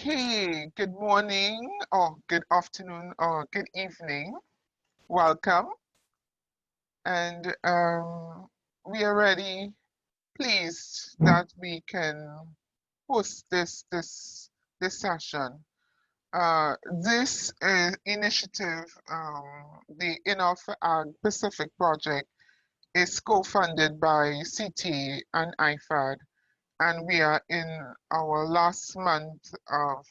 Okay, good morning or good afternoon or good evening. Welcome. And we are really pleased that we can host this session. This initiative, the Innov4AgPacific Project, is co-funded by CTA and IFAD. And we are in our last month of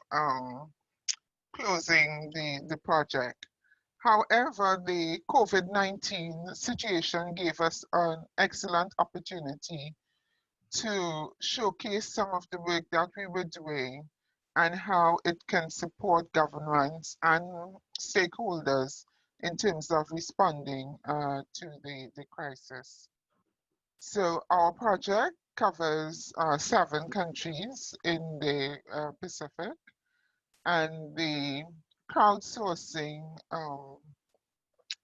closing the project. However, the COVID-19 situation gave us an excellent opportunity to showcase some of the work that we were doing and how it can support governments and stakeholders in terms of responding to the crisis. So our project covers 7 countries in the Pacific, and the crowdsourcing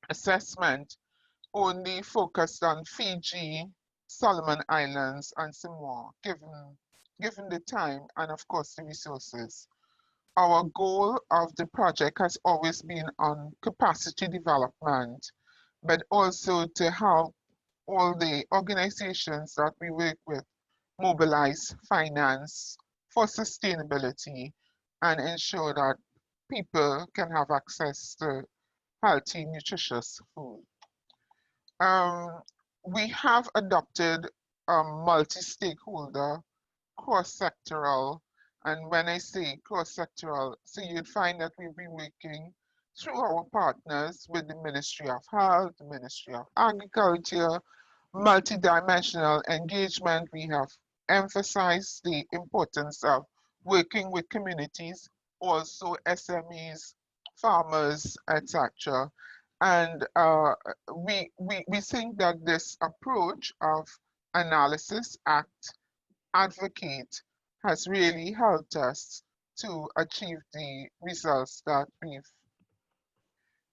assessment only focused on Fiji, Solomon Islands, and Samoa, given the time and of course the resources. Our goal of the project has always been on capacity development, but also to help all the organizations that we work with mobilize finance for sustainability and ensure that people can have access to healthy, nutritious food. We have adopted a multi-stakeholder, cross-sectoral, and when I say cross-sectoral, so you'd find that we've been working through our partners with the Ministry of Health, the Ministry of Agriculture, multidimensional engagement. We have emphasized the importance of working with communities, also SMEs, farmers, etc. And we think that this approach of analysis, act, advocate has really helped us to achieve the results that we've.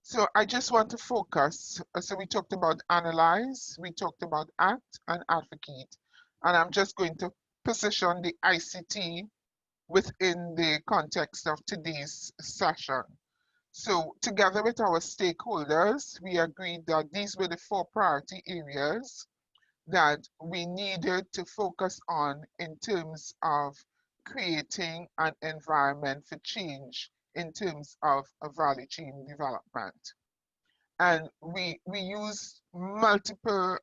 So I just want to focus. So we talked about analyze, we talked about act and advocate. And I'm just going to position the ICT within the context of today's session. So together with our stakeholders, we agreed that these were the 4 priority areas that we needed to focus on in terms of creating an environment for change in terms of a value chain development. And we used multiple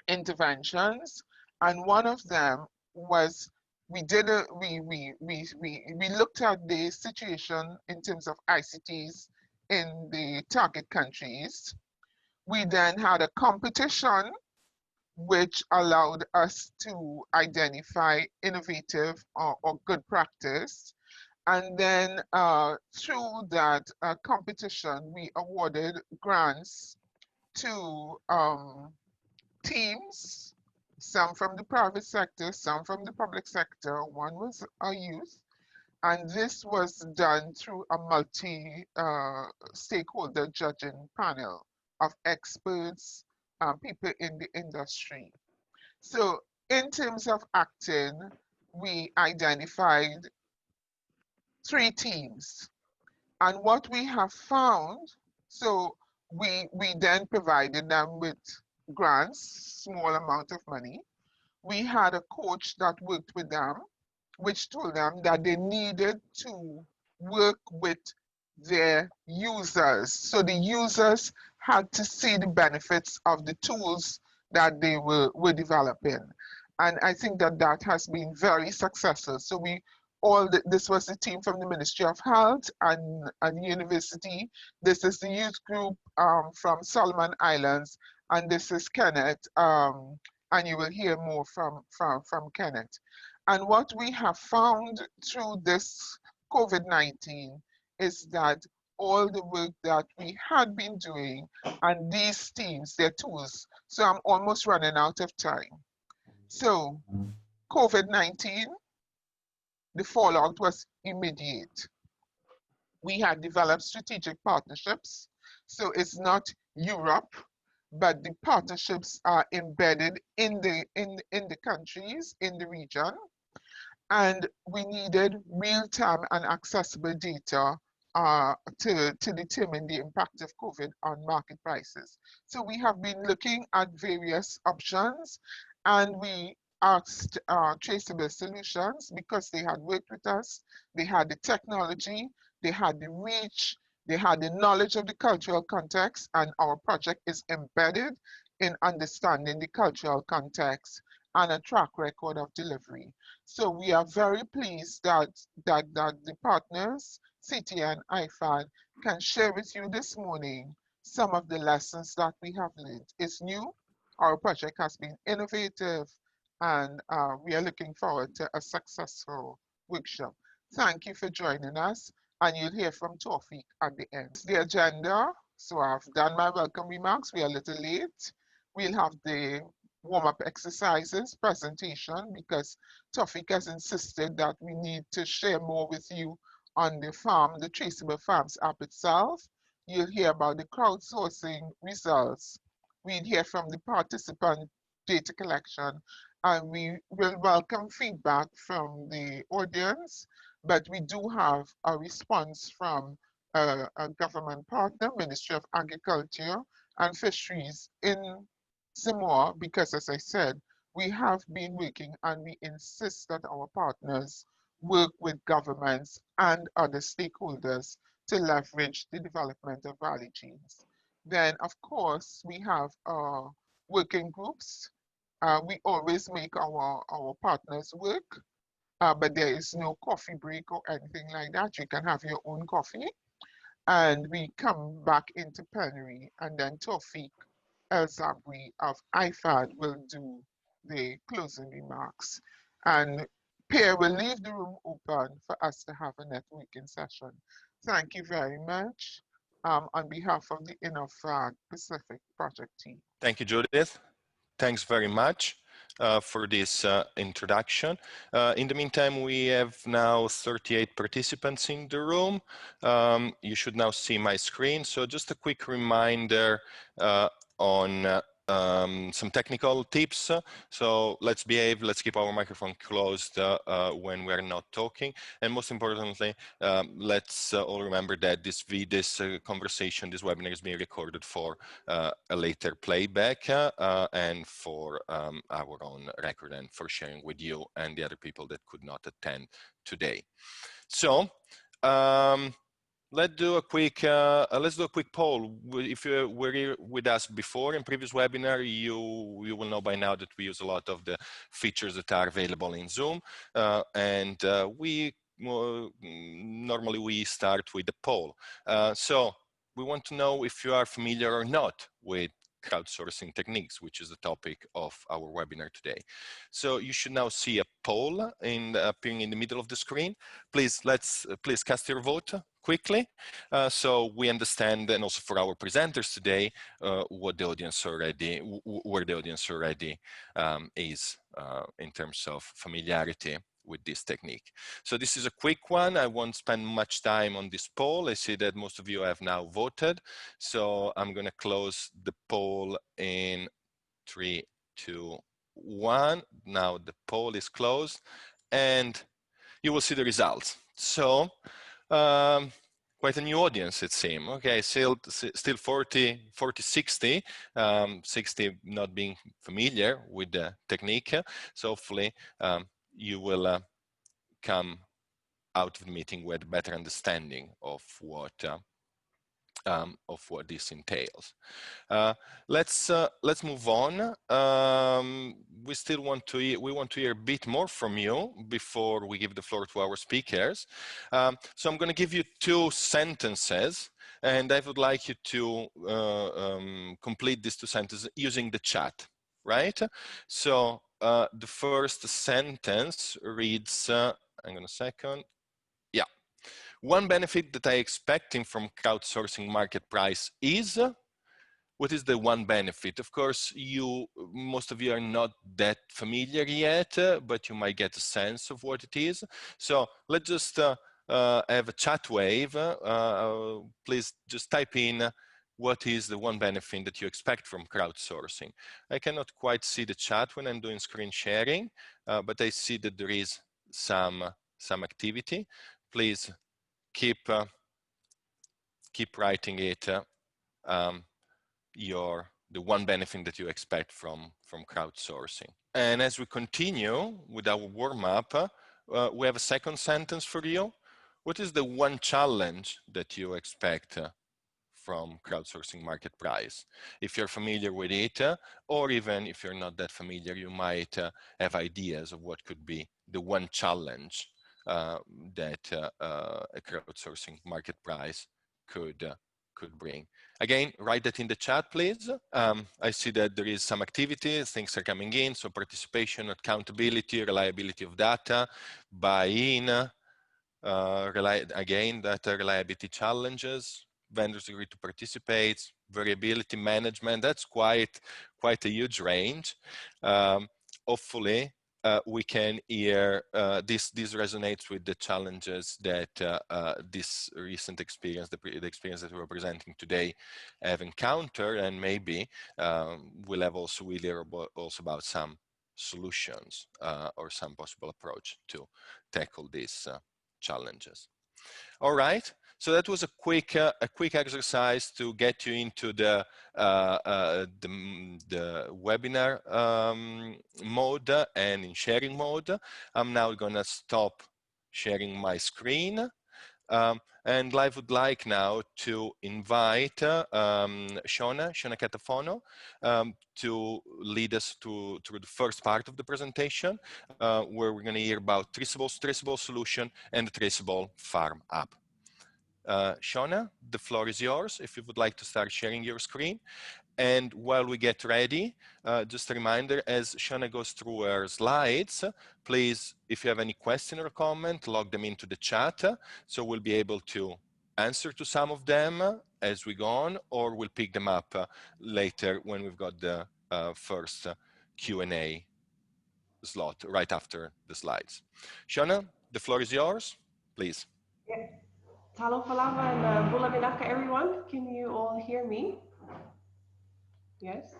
interventions, and one of them was we looked at the situation in terms of ICTs in the target countries. We then had a competition which allowed us to identify innovative or good practice. And then through that competition, we awarded grants to teams, some from the private sector, some from the public sector. One was a youth. And this was done through a multi-stakeholder judging panel of experts, people in the industry. So in terms of acting, we identified 3 teams. And what we have found, so we then provided them with grants, small amount of money. We had a coach that worked with them, which told them that they needed to work with their users. So the users had to see the benefits of the tools that they were developing. And I think that that has been very successful. So this was the team from the Ministry of Health and university. This is the youth group from Solomon Islands, and this is Kenneth. And you will hear more from Kenneth. And what we have found through this COVID-19 is that all the work that we had been doing and these teams, their tools. So I'm almost running out of time. So COVID-19, the fallout was immediate. We had developed strategic partnerships. So it's not Europe, but the partnerships are embedded in the countries, in the region. and we needed real-time and accessible data to determine the impact of COVID on market prices. So we have been looking at various options, and we asked TraSeable Solutions, because they had worked with us, they had the technology, they had the reach, they had the knowledge of the cultural context, and our project is embedded in understanding the cultural context and a track record of delivery. So we are very pleased that the partners, CTA and IFAD, can share with you this morning some of the lessons that we have learned. It's new, our project has been innovative, and we are looking forward to a successful workshop. Thank you for joining us, and you'll hear from Tawfiq at the end. The agenda, so I've done my welcome remarks. We are a little late. We'll have the warm-up exercises, presentation, because Tawfiq has insisted that we need to share more with you on the TraSeable Farms app itself. You'll hear about the crowdsourcing results. We'll hear from the participant data collection, and we will welcome feedback from the audience, but we do have a response from a government partner, Ministry of Agriculture and Fisheries in Samoa, because as I said, we have been working and we insist that our partners work with governments and other stakeholders to leverage the development of value chains. Then, of course, we have working groups. We always make our partners work, but there is no coffee break or anything like that. You can have your own coffee. And we come back into plenary, and then Tawfiq El-Zabri of IFAD will do the closing remarks. And Pierre will leave the room open for us to have a networking session. Thank you very much on behalf of the Innov4AgPacific Project team. Thank you, Judith. Thanks very much for this introduction. In the meantime, we have now 38 participants in the room. You should now see my screen. So just a quick reminder on some technical tips. So let's behave, let's keep our microphone closed when we're not talking. And most importantly, let's all remember that this conversation, this webinar is being recorded for a later playback and for our own record and for sharing with you and the other people that could not attend today. So, let's do a quick poll. If you were here with us before in previous webinar, you will know by now that we use a lot of the features that are available in Zoom, and normally we start with the poll. So we want to know if you are familiar or not with crowdsourcing techniques, which is the topic of our webinar today. So you should now see a poll appearing in the middle of the screen. Please cast your vote quickly, so we understand, and also for our presenters today, where the audience already is in terms of familiarity with this technique. So this is a quick one. I won't spend much time on this poll. I see that most of you have now voted. So I'm going to close the poll in 3, 2, 1. Now the poll is closed and you will see the results. So quite a new audience, it seems. Okay, still 40, 60, 60 not being familiar with the technique. So hopefully you will come out of the meeting with a better understanding of what this entails. Let's move on. We want to hear a bit more from you before we give the floor to our speakers. So I'm going to give you 2 sentences, and I would like you to complete these 2 sentences using the chat, right? So the first sentence reads, hang on a second. Yeah. One benefit that I expecting from crowdsourcing market price is, what is the one benefit? Of course, most of you are not that familiar yet, but you might get a sense of what it is. So let's just have a chat wave. Please just type in what is the one benefit that you expect from crowdsourcing. I cannot quite see the chat when I'm doing screen sharing, but I see that there is some activity, please keep writing it, the one benefit that you expect from crowdsourcing. And as we continue with our warm-up, we have a second sentence for you. What is the one challenge that you expect from crowdsourcing market price? If you're familiar with it, or even if you're not that familiar, you might have ideas of what could be the one challenge that a crowdsourcing market price could bring. Again, write that in the chat, please. I see that there is some activity, things are coming in, so participation, accountability, reliability of data, buy-in, again, data reliability challenges, vendors agree to participate, variability management, that's quite a huge range. Hopefully, we can hear this resonates with the challenges that this recent experience, the experience that we're presenting today, have encountered, and maybe we'll have also hear about some solutions or some possible approach to tackle these challenges. All right. So that was a quick exercise to get you into the webinar mode and in sharing mode. I'm now going to stop sharing my screen. And I would like now to invite Shona Catafono to lead us through the first part of the presentation, where we're going to hear about TraSeable Solution and the TraSeable Farm App. Shona, the floor is yours if you would like to start sharing your screen. And while we get ready, just a reminder, as Shona goes through her slides, please, if you have any question or comment, log them into the chat. So we'll be able to answer to some of them as we go on, or we'll pick them up later when we've got the first Q&A slot right after the slides. Shona, the floor is yours, please. Yeah. Talo falava and bula vinaka, everyone. Can you all hear me? Yes.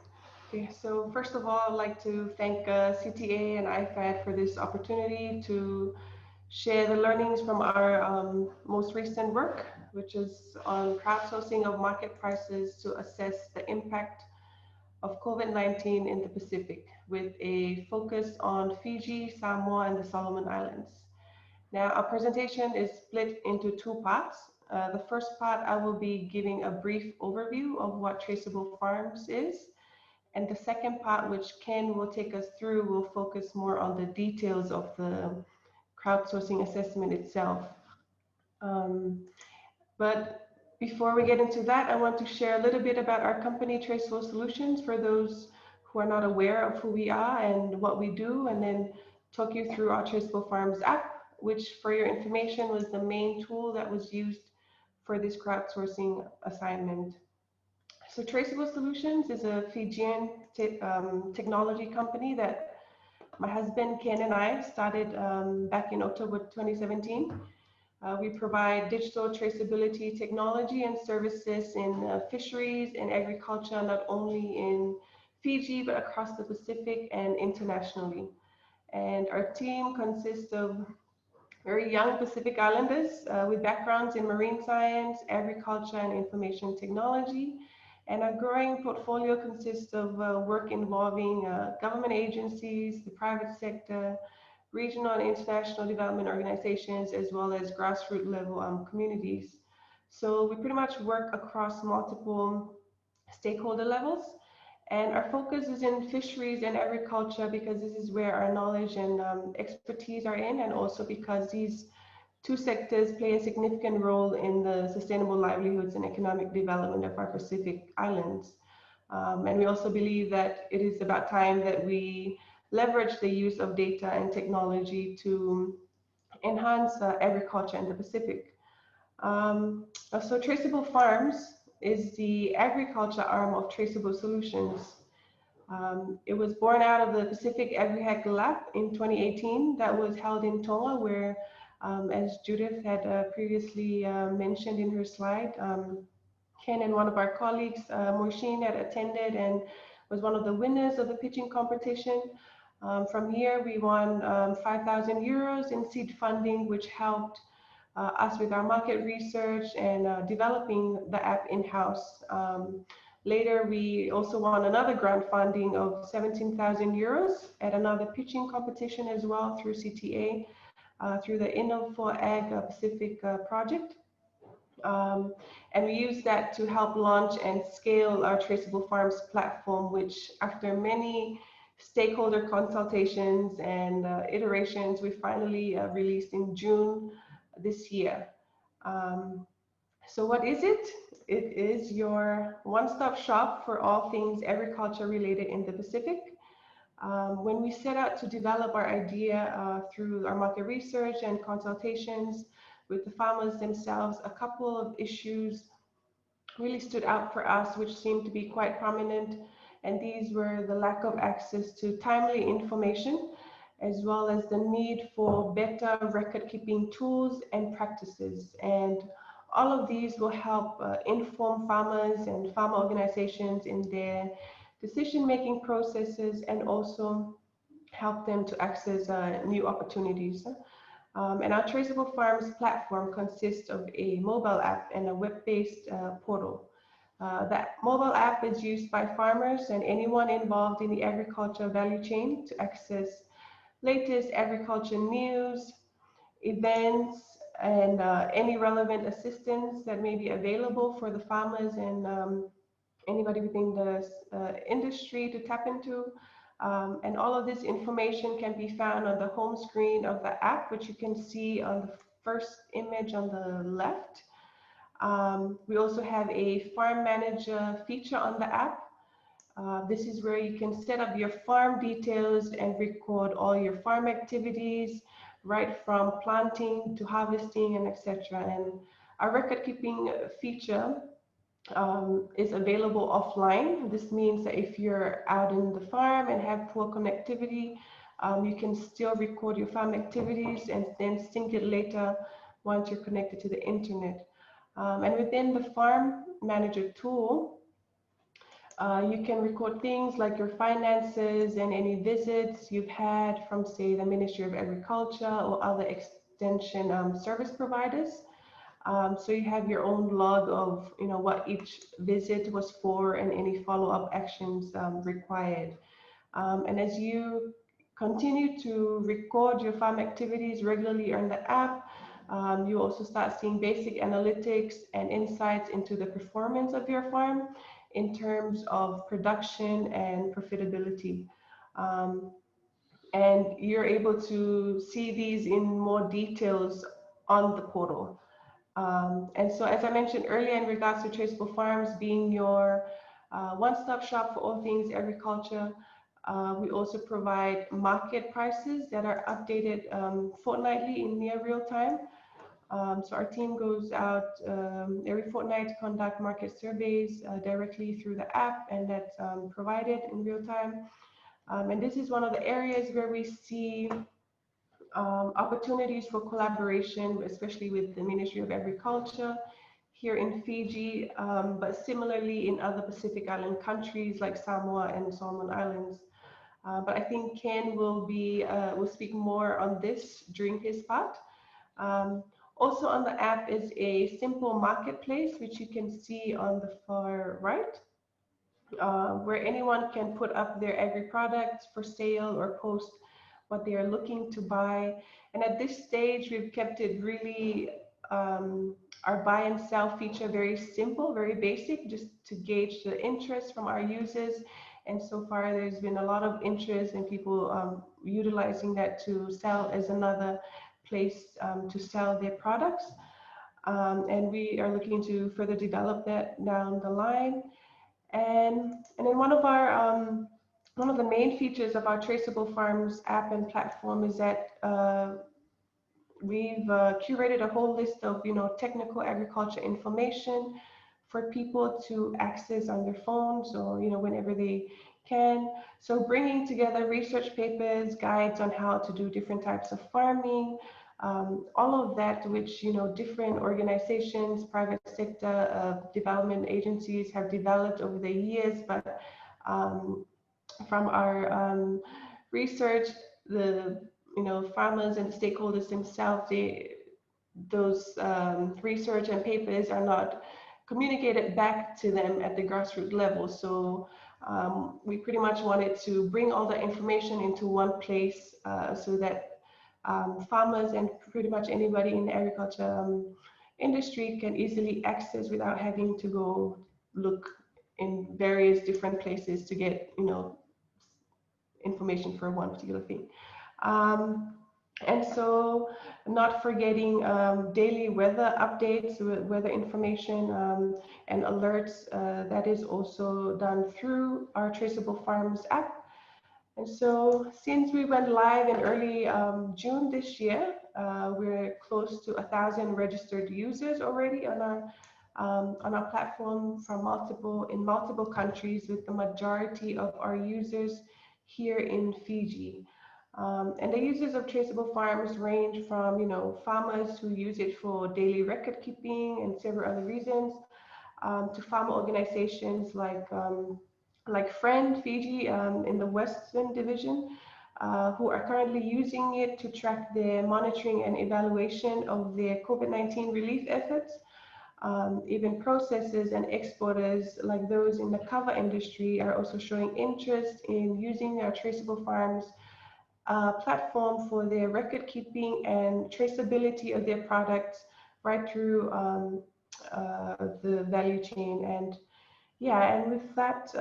Okay, so first of all, I'd like to thank CTA and IFAD for this opportunity to share the learnings from our most recent work, which is on crowdsourcing of market prices to assess the impact of COVID-19 in the Pacific, with a focus on Fiji, Samoa, and the Solomon Islands. Now, our presentation is split into two parts. The first part, I will be giving a brief overview of what TraSeable Farms is. And the second part, which Ken will take us through, will focus more on the details of the crowdsourcing assessment itself. But before we get into that, I want to share a little bit about our company, TraSeable Solutions, for those who are not aware of who we are and what we do, and then talk you through our TraSeable Farms app, which, for your information, was the main tool that was used for this crowdsourcing assignment. So TraSeable Solutions is a Fijian technology company that my husband Ken and I started back in October 2017. We provide digital traceability technology and services in fisheries and agriculture, not only in Fiji, but across the Pacific and internationally. And our team consists of very young Pacific Islanders with backgrounds in marine science, agriculture, and information technology. And our growing portfolio consists of work involving government agencies, the private sector, regional and international development organizations, as well as grassroots level communities. So we pretty much work across multiple stakeholder levels. And our focus is in fisheries and agriculture because this is where our knowledge and expertise are in, and also because these two sectors play a significant role in the sustainable livelihoods and economic development of our Pacific Islands. And we also believe that it is about time that we leverage the use of data and technology to enhance agriculture in the Pacific. So TraSeable Farms is the agriculture arm of TraSeable Solutions. It was born out of the Pacific AgriHack Lab in 2018 that was held in Tonga, where, as Judith had previously mentioned in her slide, Ken and one of our colleagues, Moishin, had attended and was one of the winners of the pitching competition. From here, we won 5,000 euros in seed funding, which helped us with our market research and developing the app in-house. Later, we also won another grant funding of 17,000 euros at another pitching competition as well through CTA, through the Innov4AgPacific Project. And we use that to help launch and scale our TraSeable Farms platform, which after many stakeholder consultations and iterations, we finally released in June this year. So what is it? It is your one-stop shop for all things agriculture related in the Pacific. When we set out to develop our idea through our market research and consultations with the farmers themselves, a couple of issues really stood out for us, which seemed to be quite prominent. And these were the lack of access to timely information, as well as the need for better record-keeping tools and practices. And all of these will help inform farmers and farmer organizations in their decision-making processes and also help them to access new opportunities. And our TraSeable Farms platform consists of a mobile app and a web-based portal. That mobile app is used by farmers and anyone involved in the agriculture value chain to access latest agriculture news, events, and any relevant assistance that may be available for the farmers and anybody within the industry to tap into. And all of this information can be found on the home screen of the app, which you can see on the first image on the left. We also have a farm manager feature on the app. This is where you can set up your farm details and record all your farm activities, right from planting to harvesting and etc. And our record keeping feature is available offline. This means that if you're out in the farm and have poor connectivity, you can still record your farm activities and then sync it later once you're connected to the internet. And within the farm manager tool, you can record things like your finances and any visits you've had from, say, the Ministry of Agriculture or other extension service providers. So you have your own log of, what each visit was for and any follow-up actions required. And as you continue to record your farm activities regularly on the app, you also start seeing basic analytics and insights into the performance of your farm in terms of production and profitability. And you're able to see these in more details on the portal. And so, as I mentioned earlier, in regards to TraSeable Farms being your one-stop shop for all things agriculture, we also provide market prices that are updated fortnightly in near real time. So our team goes out every fortnight to conduct market surveys directly through the app, and that's provided in real time. And this is one of the areas where we see opportunities for collaboration, especially with the Ministry of Agriculture here in Fiji, but similarly in other Pacific Island countries like Samoa and Solomon Islands. But I think Ken will speak more on this during his part. Also on the app is a simple marketplace, which you can see on the far right, where anyone can put up their agri products for sale or post what they are looking to buy. And at this stage, we've kept it really, our buy and sell feature very simple, very basic, just to gauge the interest from our users. And so far, there's been a lot of interest in people utilizing that to sell as another place to sell their products. And we are looking to further develop that down the line. And then one of the main features of our TraSeable Farms app and platform is that we've curated a whole list of technical agriculture information for people to access on their phones or whenever they can. So bringing together research papers, guides on how to do different types of farming, all of that which different organizations, private sector development agencies have developed over the years, but from our research, the farmers and stakeholders themselves, those research and papers are not communicated back to them at the grassroots level. So we pretty much wanted to bring all the information into one place so that farmers and pretty much anybody in the agriculture industry can easily access without having to go look in various different places to get information for one particular thing. And so not forgetting daily weather updates, weather information and alerts, that is also done through our TraSeable Farms app. And so since we went live in early June this year, we're close to 1,000 registered users already on our platform from multiple countries, with the majority of our users here in Fiji. And the users of TraSeable Farms range from, farmers who use it for daily record keeping and several other reasons, to farmer organizations like Friend Fiji in the Western Division, who are currently using it to track their monitoring and evaluation of their COVID-19 relief efforts. Even processors and exporters like those in the cover industry are also showing interest in using our TraSeable Farms platform for their record keeping and traceability of their products right through the value chain. And yeah, and with that,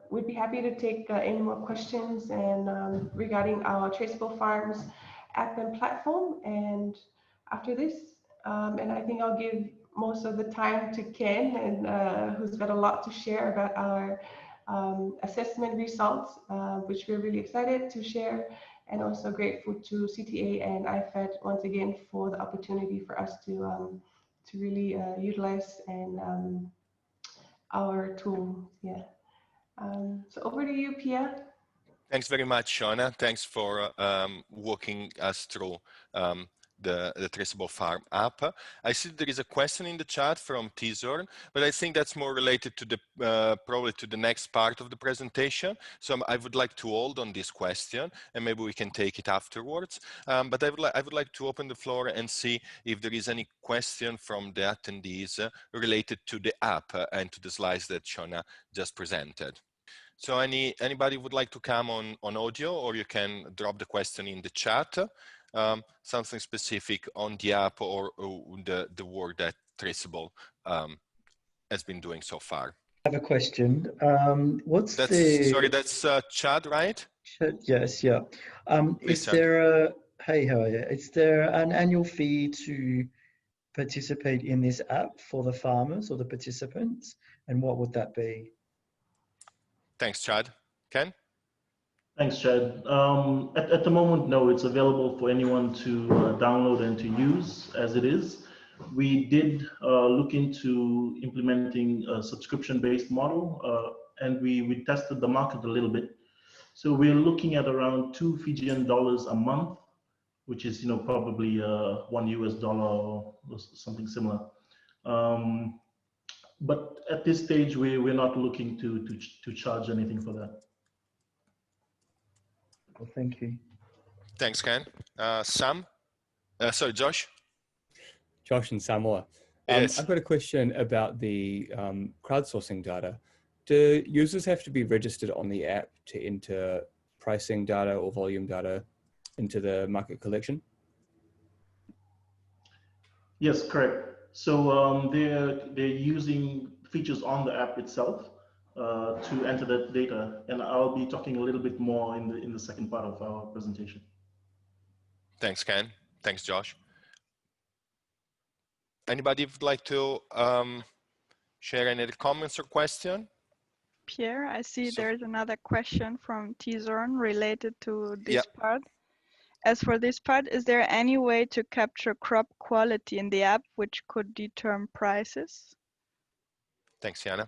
we'd be happy to take any more questions and regarding our TraSeable Farms app and platform. And after this, and I think I'll give most of the time to Ken, and who's got a lot to share about our assessment results, which we're really excited to share, and also grateful to CTA and IFAD once again for the opportunity for us to really utilize and our tool. Yeah. So over to you, Pierre. Thanks very much, Shauna. Thanks for walking us through the TraSeable Farm app. I see there is a question in the chat from Tizorn, but I think that's more related to the probably to the next part of the presentation. So I would like to hold on this question, and maybe we can take it afterwards. But I would like to open the floor and see if there is any question from the attendees related to the app and to the slides that Shauna just presented. So anybody would like to come on audio, or you can drop the question in the chat. Something specific on the app or the work that TraSeable has been doing so far. I have a question. Sorry, that's Chad, right? Yes, yeah. Please, Is Chad. there hey, how are you? Is there an annual fee to participate in this app for the farmers or the participants? And what would that be? Thanks, Chad. Ken? Thanks, Chad. At the moment, no, it's available for anyone to download and to use as it is. We did look into implementing a subscription-based model, and we tested the market a little bit. So we're looking at around $2 Fijian a month, which is probably $1 US or something similar. But at this stage, we're not looking to charge anything for that. Well, thank you. Thanks, Ken. Sam? Sorry, Josh? Josh in Samoa. Yes. I've got a question about the crowdsourcing data. Do users have to be registered on the app to enter pricing data or volume data into the market collection? Yes, correct. So they're using features on the app itself to enter that data, and I'll be talking a little bit more in the second part of our presentation. Thanks, Ken. Thanks, Josh. Anybody would like to share any comments or question? Pierre, I see there's another question from Tizorn related to this part. As for this part, is there any way to capture crop quality in the app which could determine prices? Thanks, Yana.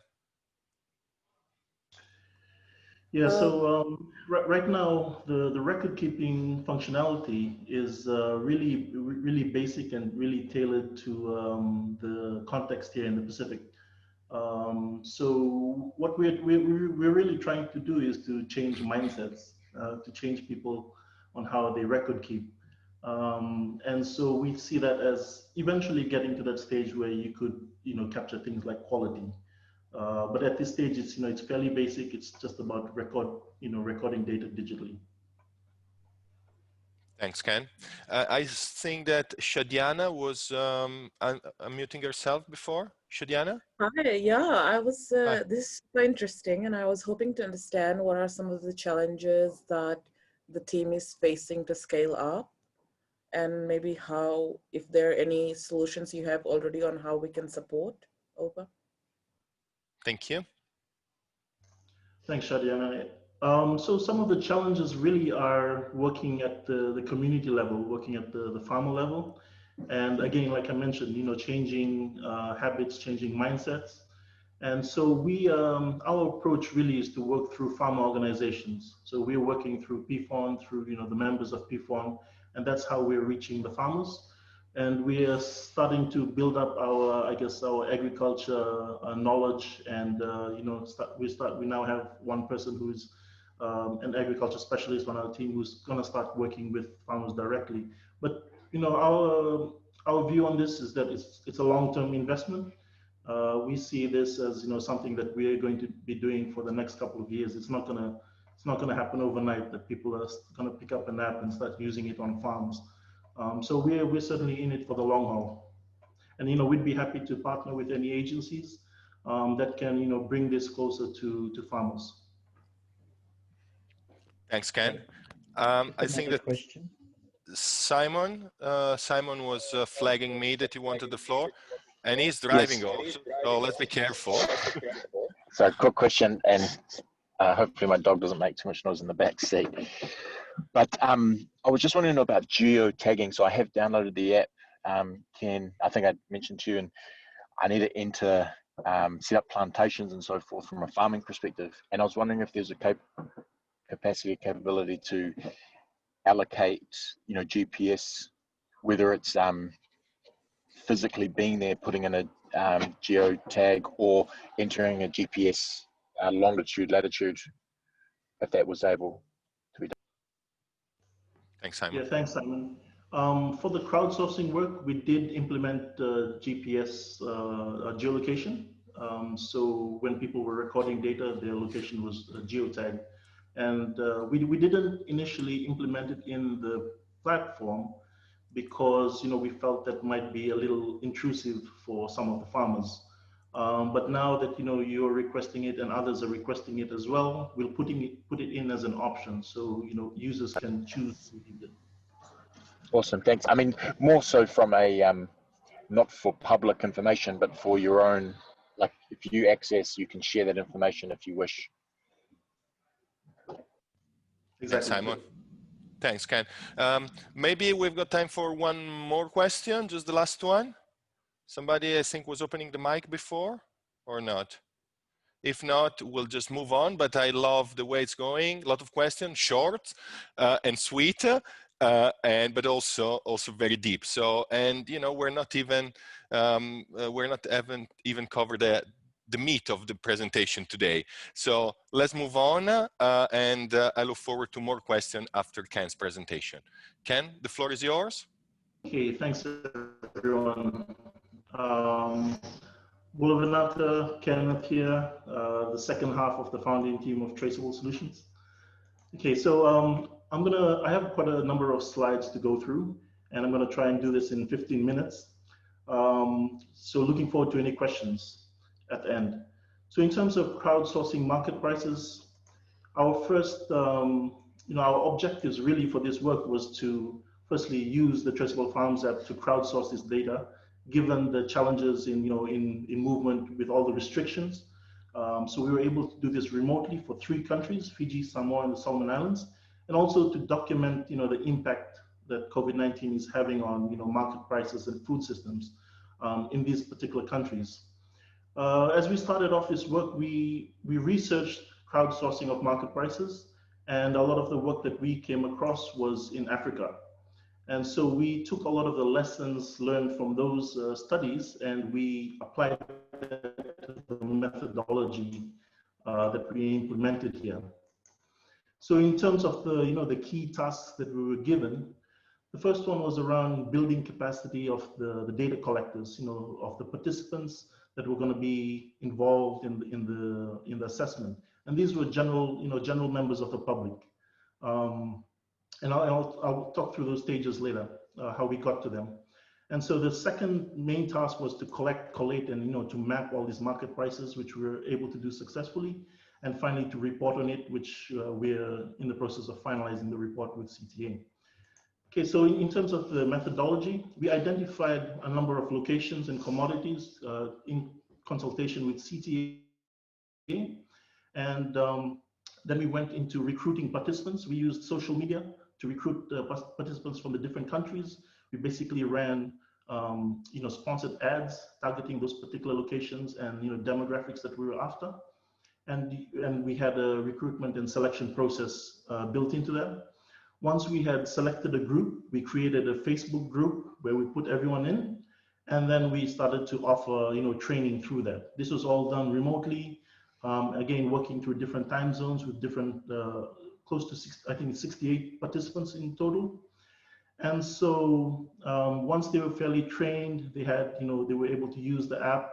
Yeah, so right now the record keeping functionality is really basic and really tailored to the context here in the Pacific. So what we're really trying to do is to change mindsets to change people on how they record keep. And so we see that as eventually getting to that stage where you could, capture things like quality. But at this stage, it's, it's fairly basic. It's just about recording data digitally. Thanks, Ken. I think that Shadiana was unmuting herself before. Shadiana? Hi, yeah, I was, Hi. this is so interesting, and I was hoping to understand what are some of the challenges that the team is facing to scale up, and maybe how, if there are any solutions you have already on how we can support. Over. Thank you. Thanks, Shadiana. So some of the challenges really are working at the community level, working at the farmer level. And again, like I mentioned, changing habits, changing mindsets. And so our approach really is to work through farmer organizations. So we're working through PFON, through the members of PFON, and that's how we're reaching the farmers. And we are starting to build up our agriculture knowledge, and we now have one person who's an agriculture specialist on our team who's going to start working with farmers directly. But our view on this is that it's a long-term investment. We see this as something that we are going to be doing for the next couple of years. It's not gonna happen overnight that people are going to pick up an app and start using it on farms. So we're certainly in it for the long haul, and we'd be happy to partner with any agencies that can bring this closer to farmers. Thanks, Ken. I think that question. Simon was flagging me that he wanted the floor, and he's driving also, so let's be careful. So, quick question, and hopefully my dog doesn't make too much noise in the back seat. But I was just wanting to know about geo-tagging. So I have downloaded the app, Ken, I think I mentioned to you, and I need to enter, set up plantations and so forth from a farming perspective. And I was wondering if there's a capability to allocate, GPS, whether it's physically being there, putting in a geo tag, or entering a GPS longitude, latitude, if that was able to be done. Thanks, Simon. Yeah, thanks, Simon. For the crowdsourcing work, we did implement GPS geolocation. So when people were recording data, their location was geotagged. And we didn't initially implement it in the platform because we felt that might be a little intrusive for some of the farmers. But now that you're requesting it and others are requesting it as well, we'll put it in as an option, so users can choose to use it. Awesome, thanks. I mean, more so from a not for public information, but for your own, like if you access, you can share that information if you wish. Exactly. Thanks, Simon. Thanks, Ken. Maybe we've got time for one more question, just the last one. Somebody, I think, was opening the mic before, or not? If not, we'll just move on, but I love the way it's going. A lot of questions, short and sweet, but also very deep. So, and we're not even covered the meat of the presentation today. So let's move on, and I look forward to more questions after Ken's presentation. Ken, the floor is yours. Okay, thanks everyone. Bulavanatha, Kenneth here, the second half of the founding team of TraSeable Solutions. Okay, so I have quite a number of slides to go through, and I'm gonna try and do this in 15 minutes. So looking forward to any questions at the end. So in terms of crowdsourcing market prices, our first, our objectives really for this work was to firstly use the TraSeable Farms App to crowdsource this data, given the challenges in movement with all the restrictions. So we were able to do this remotely for 3 countries, Fiji, Samoa, and the Solomon Islands, and also to document the impact that COVID-19 is having on market prices and food systems in these particular countries. As we started off this work, we researched crowdsourcing of market prices, and a lot of the work that we came across was in Africa. And so we took a lot of the lessons learned from those studies, and we applied that to the methodology that we implemented here. So in terms of the, the key tasks that we were given, the first one was around building capacity of the data collectors, of the participants that were going to be involved in the assessment. And these were general members of the public. And I'll talk through those stages later, how we got to them. And so the second main task was to collate, and to map all these market prices, which we were able to do successfully. And finally, to report on it, which we're in the process of finalizing the report with CTA. Okay, so in terms of the methodology, we identified a number of locations and commodities in consultation with CTA. And then we went into recruiting participants. We used social media to recruit participants from the different countries. We basically ran sponsored ads targeting those particular locations and demographics that we were after. And we had a recruitment and selection process built into that. Once we had selected a group, we created a Facebook group where we put everyone in, and then we started to offer training through that. This was all done remotely, again working through different time zones with different close to 68 participants in total. And so once they were fairly trained, they had they were able to use the app.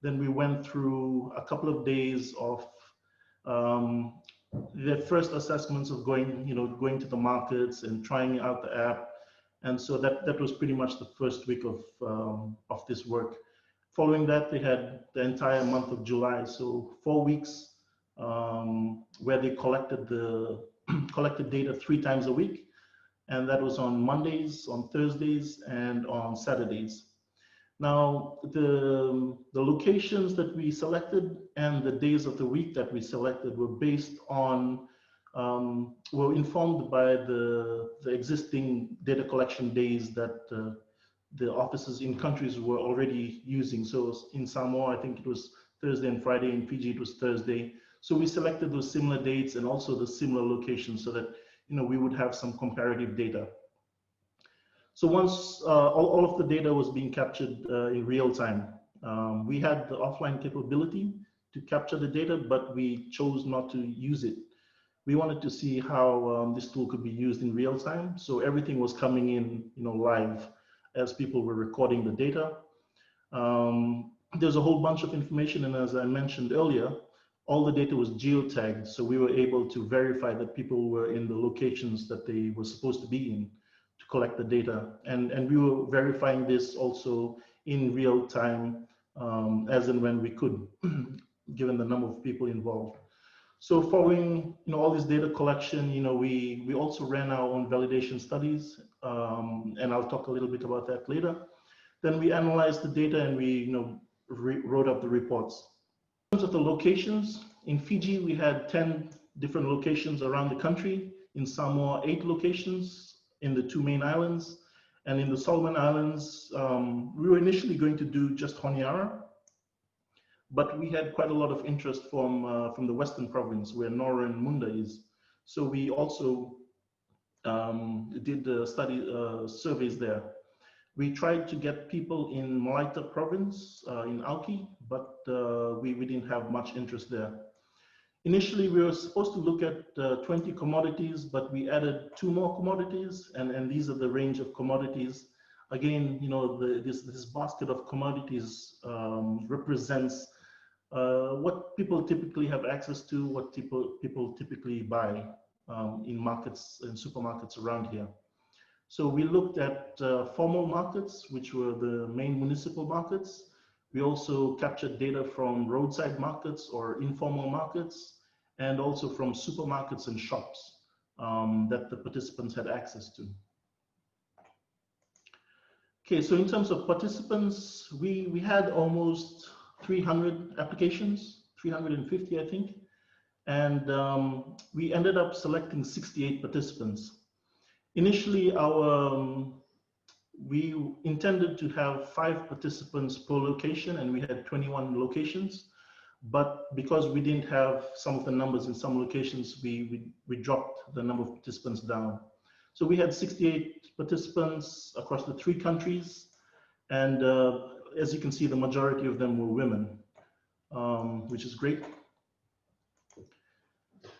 Then we went through a couple of days of the first assessments of going to the markets and trying out the app. And so that was pretty much the first week of this work. Following that, they had the entire month of July, so 4 weeks where they collected data 3 times a week, and that was on Mondays, on Thursdays, and on Saturdays. Now, the locations that we selected and the days of the week that we selected were based on, were informed by the existing data collection days that the offices in countries were already using. So in Samoa, I think it was Thursday and Friday. In Fiji, it was Thursday. So we selected those similar dates and also the similar locations so that we would have some comparative data. So once all of the data was being captured in real time, we had the offline capability to capture the data, but we chose not to use it. We wanted to see how this tool could be used in real time. So everything was coming in, live as people were recording the data. There's a whole bunch of information, and as I mentioned earlier, all the data was geotagged. So we were able to verify that people were in the locations that they were supposed to be in to collect the data. And we were verifying this also in real time, as and when we could, given the number of people involved. So following all this data collection, we also ran our own validation studies, and I'll talk a little bit about that later. Then we analyzed the data and we wrote up the reports. In terms of the locations, in Fiji we had 10 different locations around the country. In Samoa, 8 locations in the 2 main islands, and in the Solomon Islands, we were initially going to do just Honiara, but we had quite a lot of interest from the Western Province where Nora and Munda is. So we also did the surveys there. We tried to get people in Malaita Province, in Auki, but we didn't have much interest there. Initially, we were supposed to look at 20 commodities, but we added 2 more commodities, and these are the range of commodities. Again, this basket of commodities represents what people typically have access to, what people typically buy in markets and supermarkets around here. So we looked at formal markets, which were the main municipal markets. We also captured data from roadside markets or informal markets, and also from supermarkets and shops that the participants had access to. Okay, so in terms of participants, we had almost 300 applications, 350, I think. And we ended up selecting 68 participants. Initially, we intended to have 5 participants per location, and we had 21 locations. But because we didn't have some of the numbers in some locations, we dropped the number of participants down. So we had 68 participants across the 3 countries. And as you can see, the majority of them were women, which is great.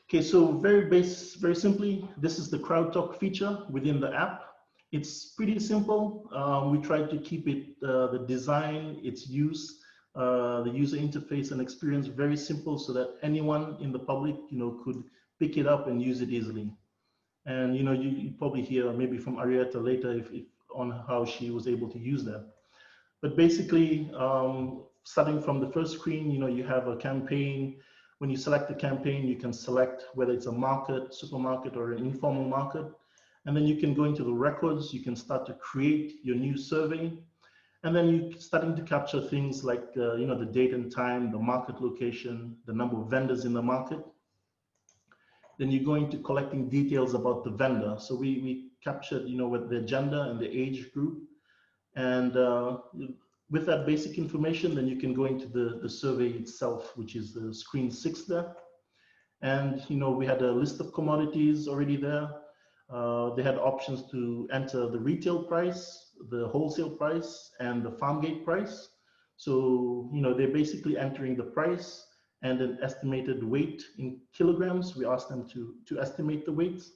Okay, so very simply, this is the Crowdtalk feature within the app. It's pretty simple. We tried to keep it, the design, its use, the user interface and experience very simple so that anyone in the public, could pick it up and use it easily. And, you probably hear maybe from Arietta later if on how she was able to use that. But basically, starting from the first screen, you have a campaign. When you select the campaign, you can select whether it's a market, supermarket, or an informal market. And then you can go into the records. You can start to create your new survey. And then you're starting to capture things like, the date and time, the market location, the number of vendors in the market. Then you go into collecting details about the vendor. So we captured, with the gender and the age group. And with that basic information, then you can go into the survey itself, which is the screen 6 there. And, we had a list of commodities already there. They had options to enter the retail price, the wholesale price, and the farm gate price. So, they're basically entering the price and an estimated weight in kilograms. We asked them to estimate the weights.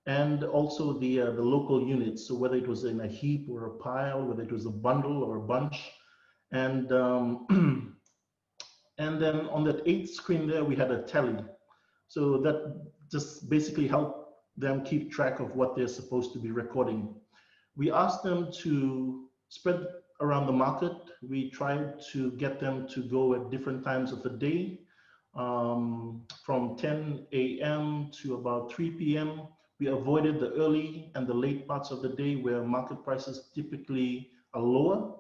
And also the local units, so whether it was in a heap or a pile, whether it was a bundle or a bunch. And and then on that 8th screen there, we had a tally. So that just basically helped them keep track of what they're supposed to be recording. We asked them to spread around the market. We tried to get them to go at different times of the day, from 10 a.m. to about 3 p.m. We avoided the early and the late parts of the day where market prices typically are lower.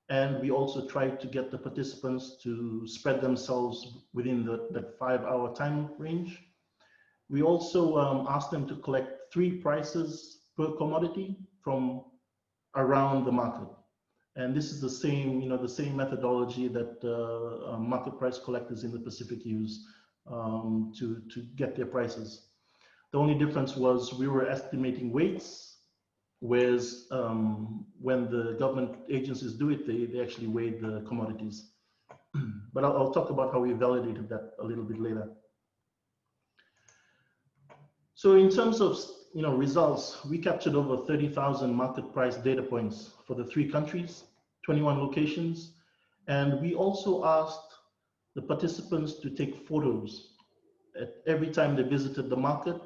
And we also tried to get the participants to spread themselves within that 5-hour time range. We also asked them to collect 3 prices per commodity from around the market. And this is the same, the same methodology that market price collectors in the Pacific use to get their prices. The only difference was we were estimating weights, whereas when the government agencies do it, they actually weigh the commodities. But I'll talk about how we validated that a little bit later. So in terms of results, we captured over 30,000 market price data points for the 3 countries, 21 locations, and we also asked the participants to take photos at every time they visited the market.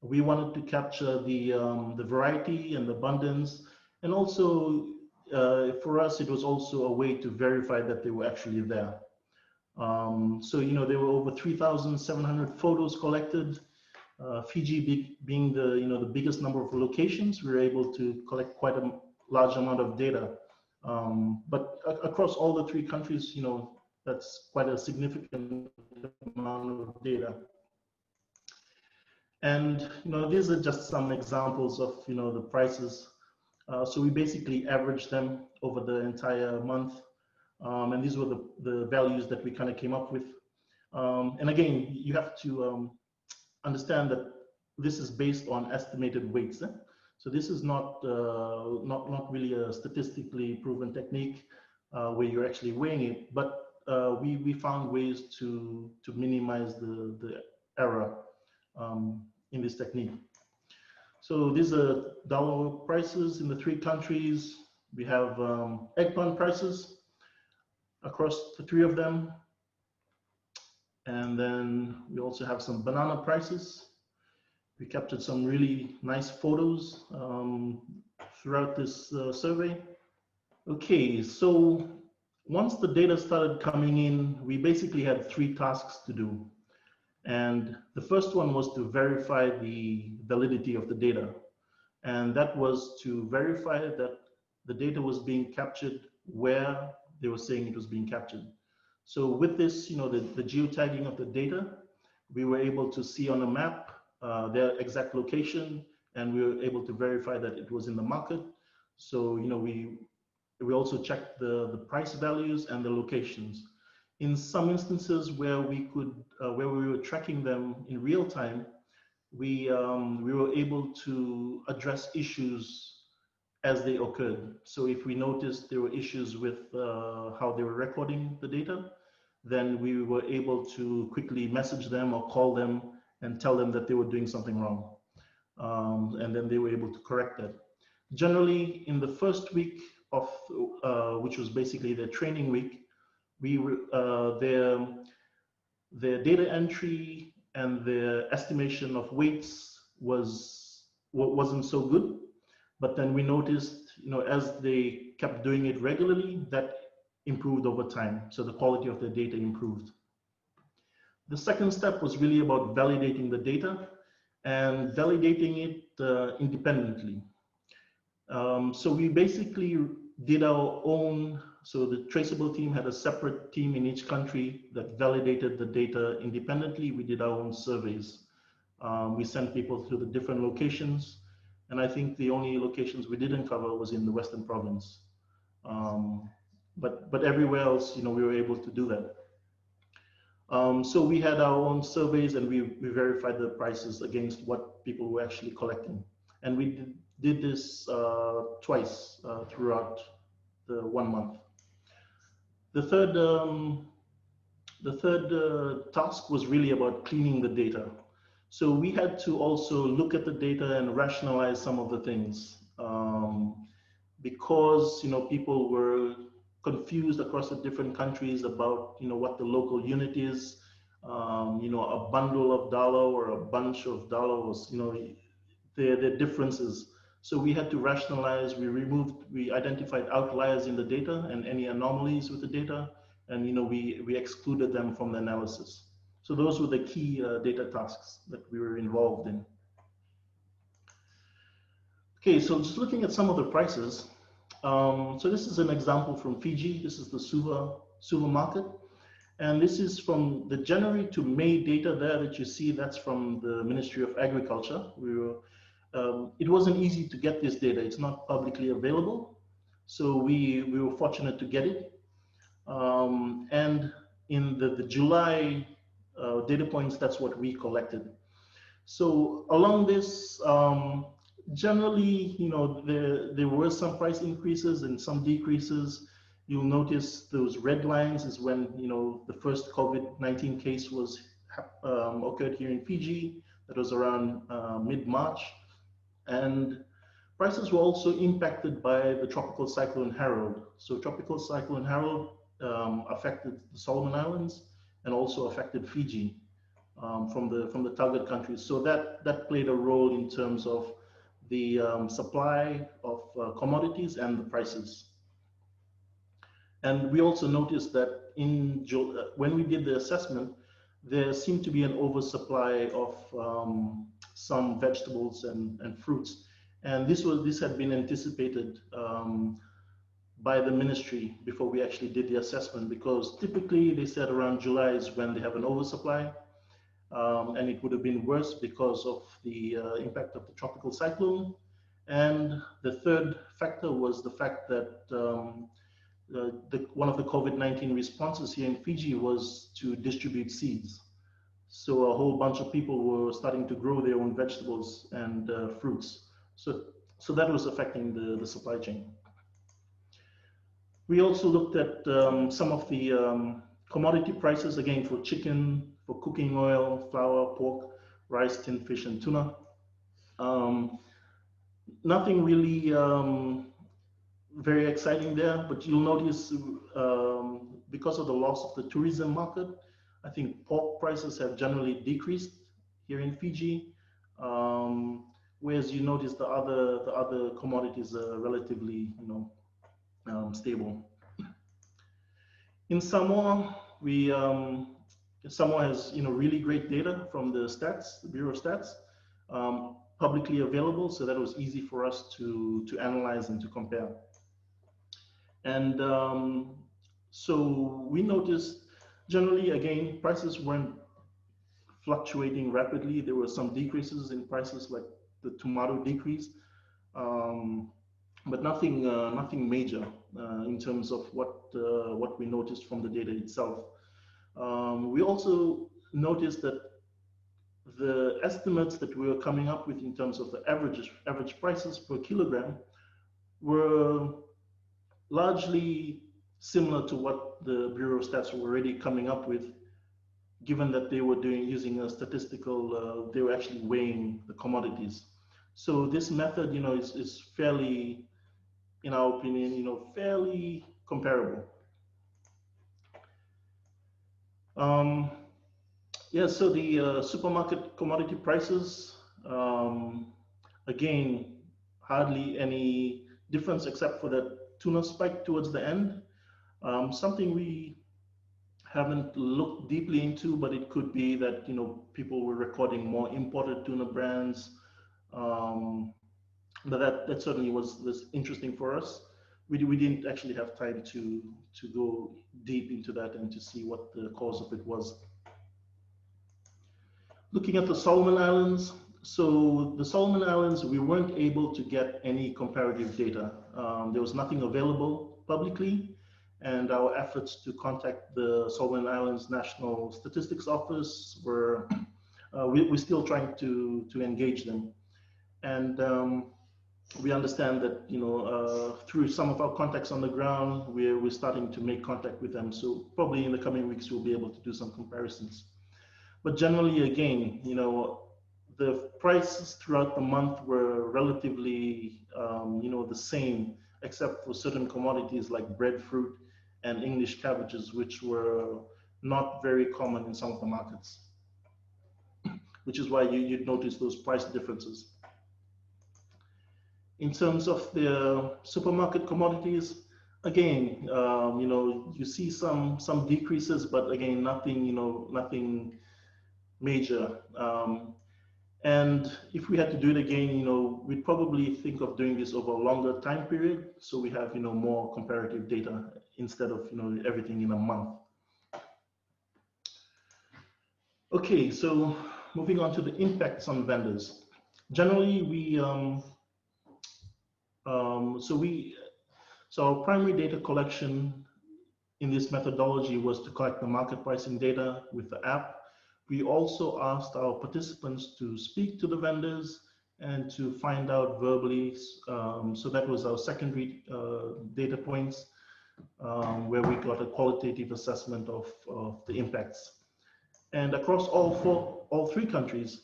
We wanted to capture the variety and abundance, and also for us it was also a way to verify that they were actually there. So there were over 3,700 photos collected. Fiji being the biggest number of locations, we were able to collect quite a large amount of data. But across all the 3 countries, that's quite a significant amount of data. And these are just some examples of the prices. So we basically averaged them over the entire month, and these were the values that we kind of came up with. And again, you have to understand that this is based on estimated weights. So this is not really a statistically proven technique where you're actually weighing it, but we found ways to minimize the error in this technique. So these are dollar prices in the 3 countries. We have eggplant prices across the 3 of them. And then we also have some banana prices. We captured some really nice photos throughout this survey. Okay, so once the data started coming in, we basically had 3 tasks to do. And the first one was to verify the validity of the data. And that was to verify that the data was being captured where they were saying it was being captured. So with this, the geotagging of the data, we were able to see on a map their exact location, and we were able to verify that it was in the market. So, we also checked the price values and the locations. In some instances where we were tracking them in real time, we were able to address issues as they occurred. So if we noticed there were issues with how they were recording the data, then we were able to quickly message them or call them and tell them that they were doing something wrong. And then they were able to correct that. Generally, in the first week of, which was basically their training week, their data entry and their estimation of weights wasn't so good. But then we noticed, as they kept doing it regularly, that improved over time. So the quality of the data improved. The second step was really about validating the data and validating it independently. So we basically did our own, so the TraSeable team had a separate team in each country that validated the data independently. We did our own surveys. We sent people to the different locations, and I think the only locations we didn't cover was in the Western Province. But everywhere else, we were able to do that. So we had our own surveys, and we verified the prices against what people were actually collecting. And we did this twice throughout the 1 month. The third task was really about cleaning the data. So we had to also look at the data and rationalize some of the things, because people were confused across the different countries about what the local unit is. A bundle of dollar or a bunch of dollars, the differences. So we had to rationalize. We identified outliers in the data and any anomalies with the data, and we excluded them from the analysis. So those were the key data tasks that we were involved in. Okay, so just looking at some of the prices. So this is an example from Fiji. This is the Suva market. And this is from the January to May data there that you see. That's from the Ministry of Agriculture. It wasn't easy to get this data. It's not publicly available. So we were fortunate to get it. And in the July data points, that's what we collected. So along this, generally, there were some price increases and some decreases. You'll notice those red lines is when the first COVID-19 case was occurred here in Fiji. That was around mid-March, and prices were also impacted by the tropical cyclone Harold. So tropical cyclone Harold affected the Solomon Islands and also affected Fiji from the target countries. So that played a role in terms of the supply of commodities and the prices. And we also noticed that when we did the assessment, there seemed to be an oversupply of some vegetables and fruits. And this had been anticipated by the ministry before we actually did the assessment, because typically they said around July is when they have an oversupply. And it would have been worse because of the impact of the tropical cyclone. And the third factor was the fact that one of the COVID-19 responses here in Fiji was to distribute seeds. So a whole bunch of people were starting to grow their own vegetables and fruits. So that was affecting the supply chain. We also looked at some of the commodity prices, again, for chicken, for cooking oil, flour, pork, rice, tinned fish, and tuna. Nothing really very exciting there, but you'll notice because of the loss of the tourism market, I think pork prices have generally decreased here in Fiji, whereas you notice the other commodities are relatively stable. In Samoa, Samoa has really great data from the stats, the Bureau of Stats, publicly available, so that was easy for us to analyze and to compare. And so we noticed generally, again, prices weren't fluctuating rapidly. There were some decreases in prices, like the tomato decrease, but nothing major in terms of what we noticed from the data itself. We also noticed that the estimates that we were coming up with in terms of the average prices per kilogram were largely similar to what the Bureau of Stats were already coming up with given that they were using a statistical, they were actually weighing the commodities. So this method, is fairly, in our opinion, fairly comparable. Yeah, so the supermarket commodity prices, again, hardly any difference except for that tuna spike towards the end. Something we haven't looked deeply into, but it could be that people were recording more imported tuna brands. But that certainly was interesting for us. We didn't actually have time to go deep into that and to see what the cause of it was. Looking at the Solomon Islands, so the Solomon Islands, we weren't able to get any comparative data. There was nothing available publicly, and our efforts to contact the Solomon Islands National Statistics Office were, we're still trying to engage them. And we understand that, through some of our contacts on the ground, we're starting to make contact with them. So probably in the coming weeks, we'll be able to do some comparisons. But generally, again, the prices throughout the month were relatively, the same, except for certain commodities like breadfruit and English cabbages, which were not very common in some of the markets, which is why you'd notice those price differences. In terms of the supermarket commodities, again, you see some decreases, but again, nothing, nothing major. And if we had to do it again, we'd probably think of doing this over a longer time period, so we have, more comparative data instead of, everything in a month. Okay, so moving on to the impacts on vendors. Generally, so our primary data collection in this methodology was to collect the market pricing data with the app. We also asked our participants to speak to the vendors and to find out verbally. So that was our secondary data points, where we got a qualitative assessment of the impacts. And across all three countries,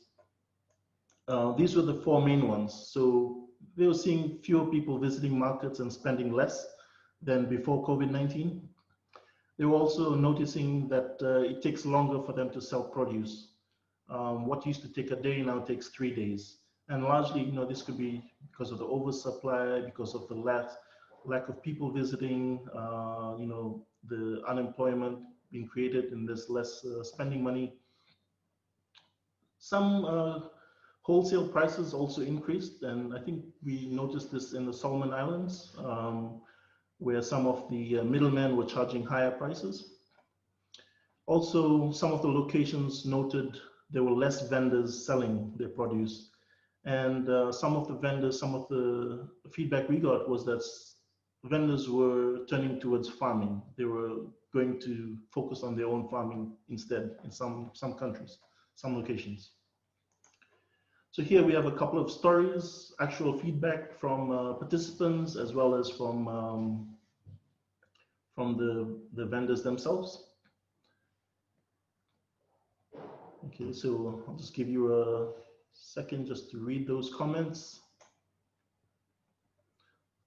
these were the four main ones. So they were seeing fewer people visiting markets and spending less than before COVID-19. They were also noticing that it takes longer for them to sell produce. What used to take a day now takes 3 days. And largely, this could be because of the oversupply, because of the lack of people visiting, the unemployment being created and there's less spending money. Some wholesale prices also increased, and I think we noticed this in the Solomon Islands, where some of the middlemen were charging higher prices. Also, some of the locations noted there were less vendors selling their produce. And some of the feedback we got was that vendors were turning towards farming. They were going to focus on their own farming instead in some countries, some locations. So here we have a couple of stories, actual feedback from participants, as well as from the vendors themselves. Okay, so I'll just give you a second just to read those comments.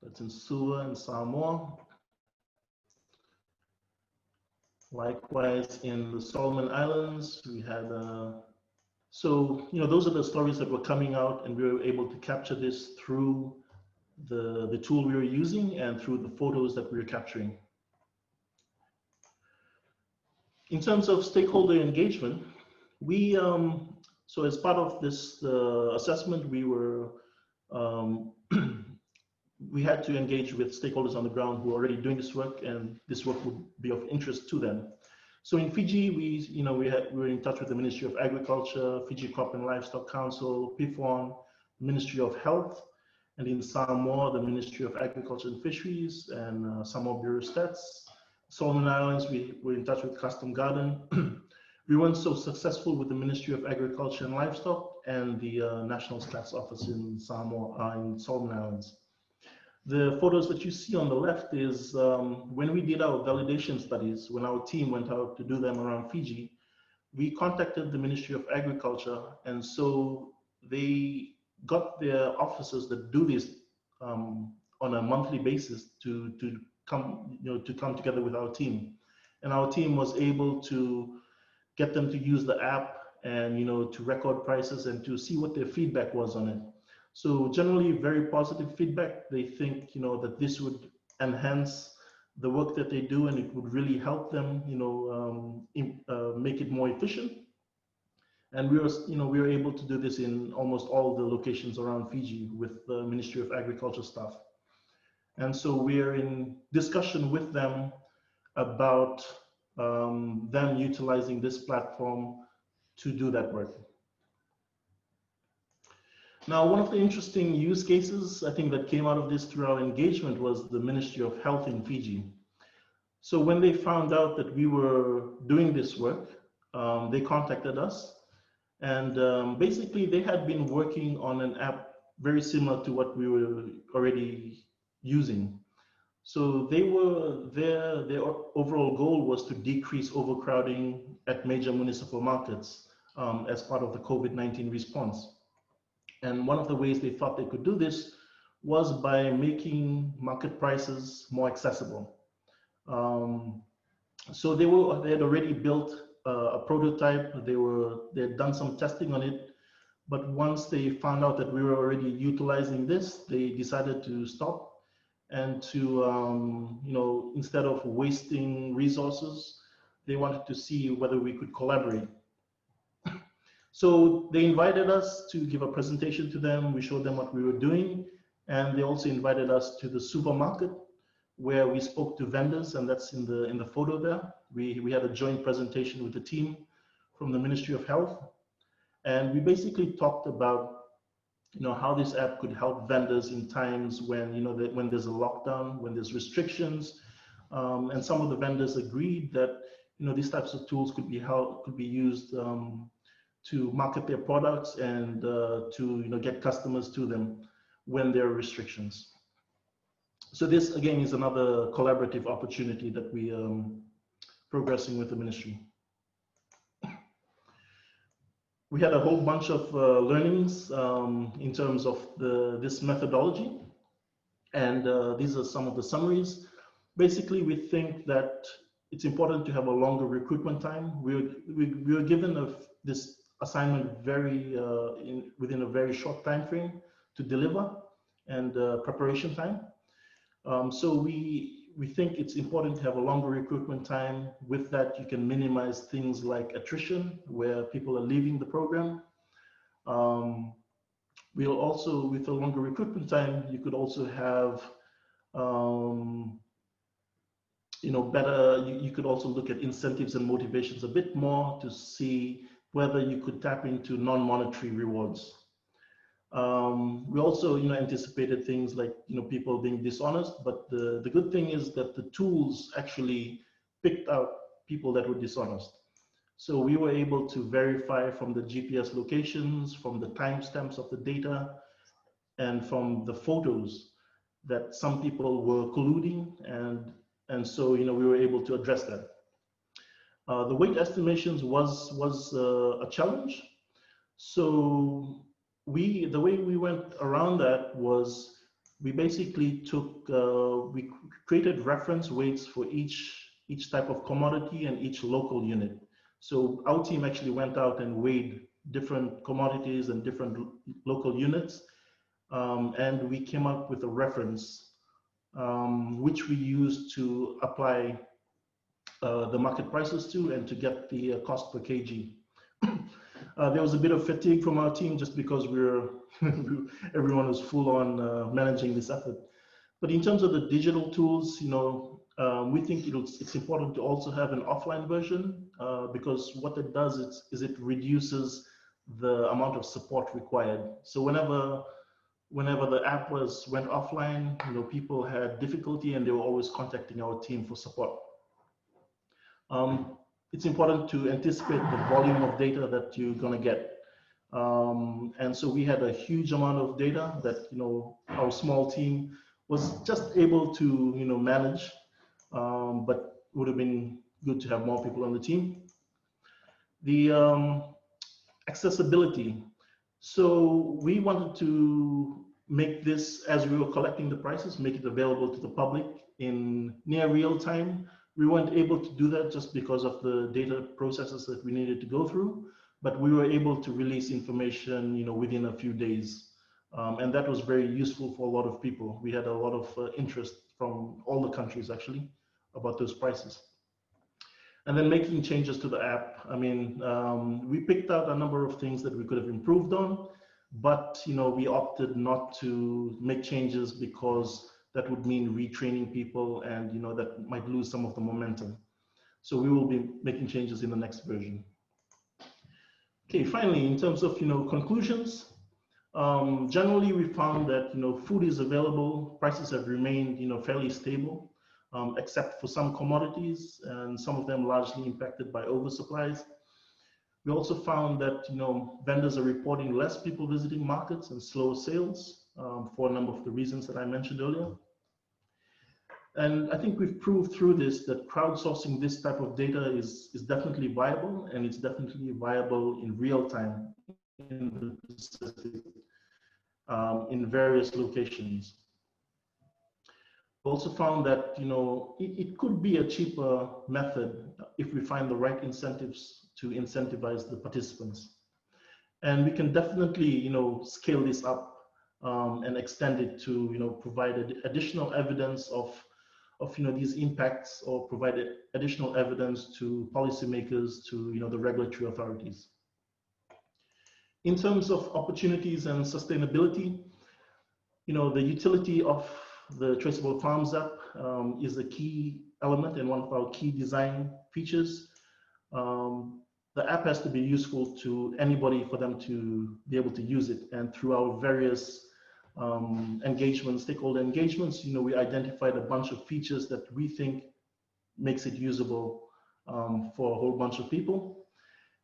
That's in Sua and Samoa. Likewise, in the Solomon Islands, we had so, those are the stories that were coming out, and we were able to capture this through the tool we were using and through the photos that we were capturing. In terms of stakeholder engagement, we, so as part of this assessment, we were, we had to engage with stakeholders on the ground who are already doing this work, and this work would be of interest to them. So in Fiji, we were in touch with the Ministry of Agriculture, Fiji Crop and Livestock Council, PIFON, Ministry of Health, and in Samoa, the Ministry of Agriculture and Fisheries, and Samoa Bureau of Stats. Solomon Islands, we were in touch with Custom Garden. We weren't so successful with the Ministry of Agriculture and Livestock and the National Stats Office in Samoa, in Solomon Islands. The photos that you see on the left is when we did our validation studies, when our team went out to do them around Fiji, we contacted the Ministry of Agriculture, and so they got their officers that do this on a monthly basis to come, to come together with our team, and our team was able to get them to use the app and to record prices and to see what their feedback was on it. So generally, very positive feedback. They think that this would enhance the work that they do, and it would really help them, make it more efficient. And we were able to do this in almost all the locations around Fiji with the Ministry of Agriculture staff. And so we're in discussion with them about them utilizing this platform to do that work. Now, one of the interesting use cases I think that came out of this through our engagement was the Ministry of Health in Fiji. So when they found out that we were doing this work, they contacted us, and basically they had been working on an app very similar to what we were already using. So their overall goal was to decrease overcrowding at major municipal markets as part of the COVID-19 response. And one of the ways they thought they could do this was by making market prices more accessible. So they had already built a prototype. They had done some testing on it, but once they found out that we were already utilizing this, they decided to stop and to instead of wasting resources, they wanted to see whether we could collaborate. So they invited us to give a presentation to them. We showed them what we were doing, and they also invited us to the supermarket where we spoke to vendors, and that's in the photo there. We had a joint presentation with the team from the Ministry of Health, and we basically talked about how this app could help vendors in times when when there's a lockdown, when there's restrictions, and some of the vendors agreed that these types of tools could be used to market their products and to get customers to them when there are restrictions. So this again is another collaborative opportunity that we progressing with the ministry. We had a whole bunch of learnings in terms of this methodology, and these are some of the summaries. Basically, we think that it's important to have a longer recruitment time. We were given this assignment within a very short time frame to deliver, and preparation time. So we think it's important to have a longer recruitment time. With that, you can minimize things like attrition, where people are leaving the program. We'll also, with a longer recruitment time, you could also have, you could also look at incentives and motivations a bit more to see whether you could tap into non-monetary rewards. We also, anticipated things like, people being dishonest, but the good thing is that the tools actually picked out people that were dishonest. So we were able to verify from the GPS locations, from the timestamps of the data, and from the photos that some people were colluding, and so, we were able to address that. The weight estimations was a challenge. So the way we went around that was we basically took, we created reference weights for each type of commodity and each local unit. So our team actually went out and weighed different commodities and different local units, and we came up with a reference which we used to apply the market prices to, and to get the cost per kg. There was a bit of fatigue from our team just because everyone was full on managing this effort. But in terms of the digital tools, we think it's important to also have an offline version because what it does is it reduces the amount of support required. So whenever the app went offline, people had difficulty and they were always contacting our team for support. It's important to anticipate the volume of data that you're going to get. And so we had a huge amount of data that, our small team was just able to, manage, but would have been good to have more people on the team. The accessibility. So we wanted to make this, as we were collecting the prices, make it available to the public in near real time. We weren't able to do that just because of the data processes that we needed to go through, but we were able to release information, within a few days. And that was very useful for a lot of people. We had a lot of interest from all the countries actually about those prices. And then making changes to the app. I mean, we picked out a number of things that we could have improved on, but we opted not to make changes because that would mean retraining people, and that might lose some of the momentum. So we will be making changes in the next version. Okay, finally, in terms of conclusions, generally we found that food is available, prices have remained fairly stable, except for some commodities, and some of them largely impacted by oversupplies. We also found that vendors are reporting less people visiting markets and slower sales for a number of the reasons that I mentioned earlier. And I think we've proved through this that crowdsourcing this type of data is definitely viable, and it's definitely viable in real time in the Pacific, in various locations. We also found that it could be a cheaper method if we find the right incentives to incentivize the participants. And we can definitely scale this up and extend it to provide additional evidence of these impacts, or provide additional evidence to policymakers, to the regulatory authorities. In terms of opportunities and sustainability, the utility of the TraSeable Farms App is a key element and one of our key design features. The app has to be useful to anybody for them to be able to use it. And through our various engagements, stakeholder engagements, we identified a bunch of features that we think makes it usable for a whole bunch of people.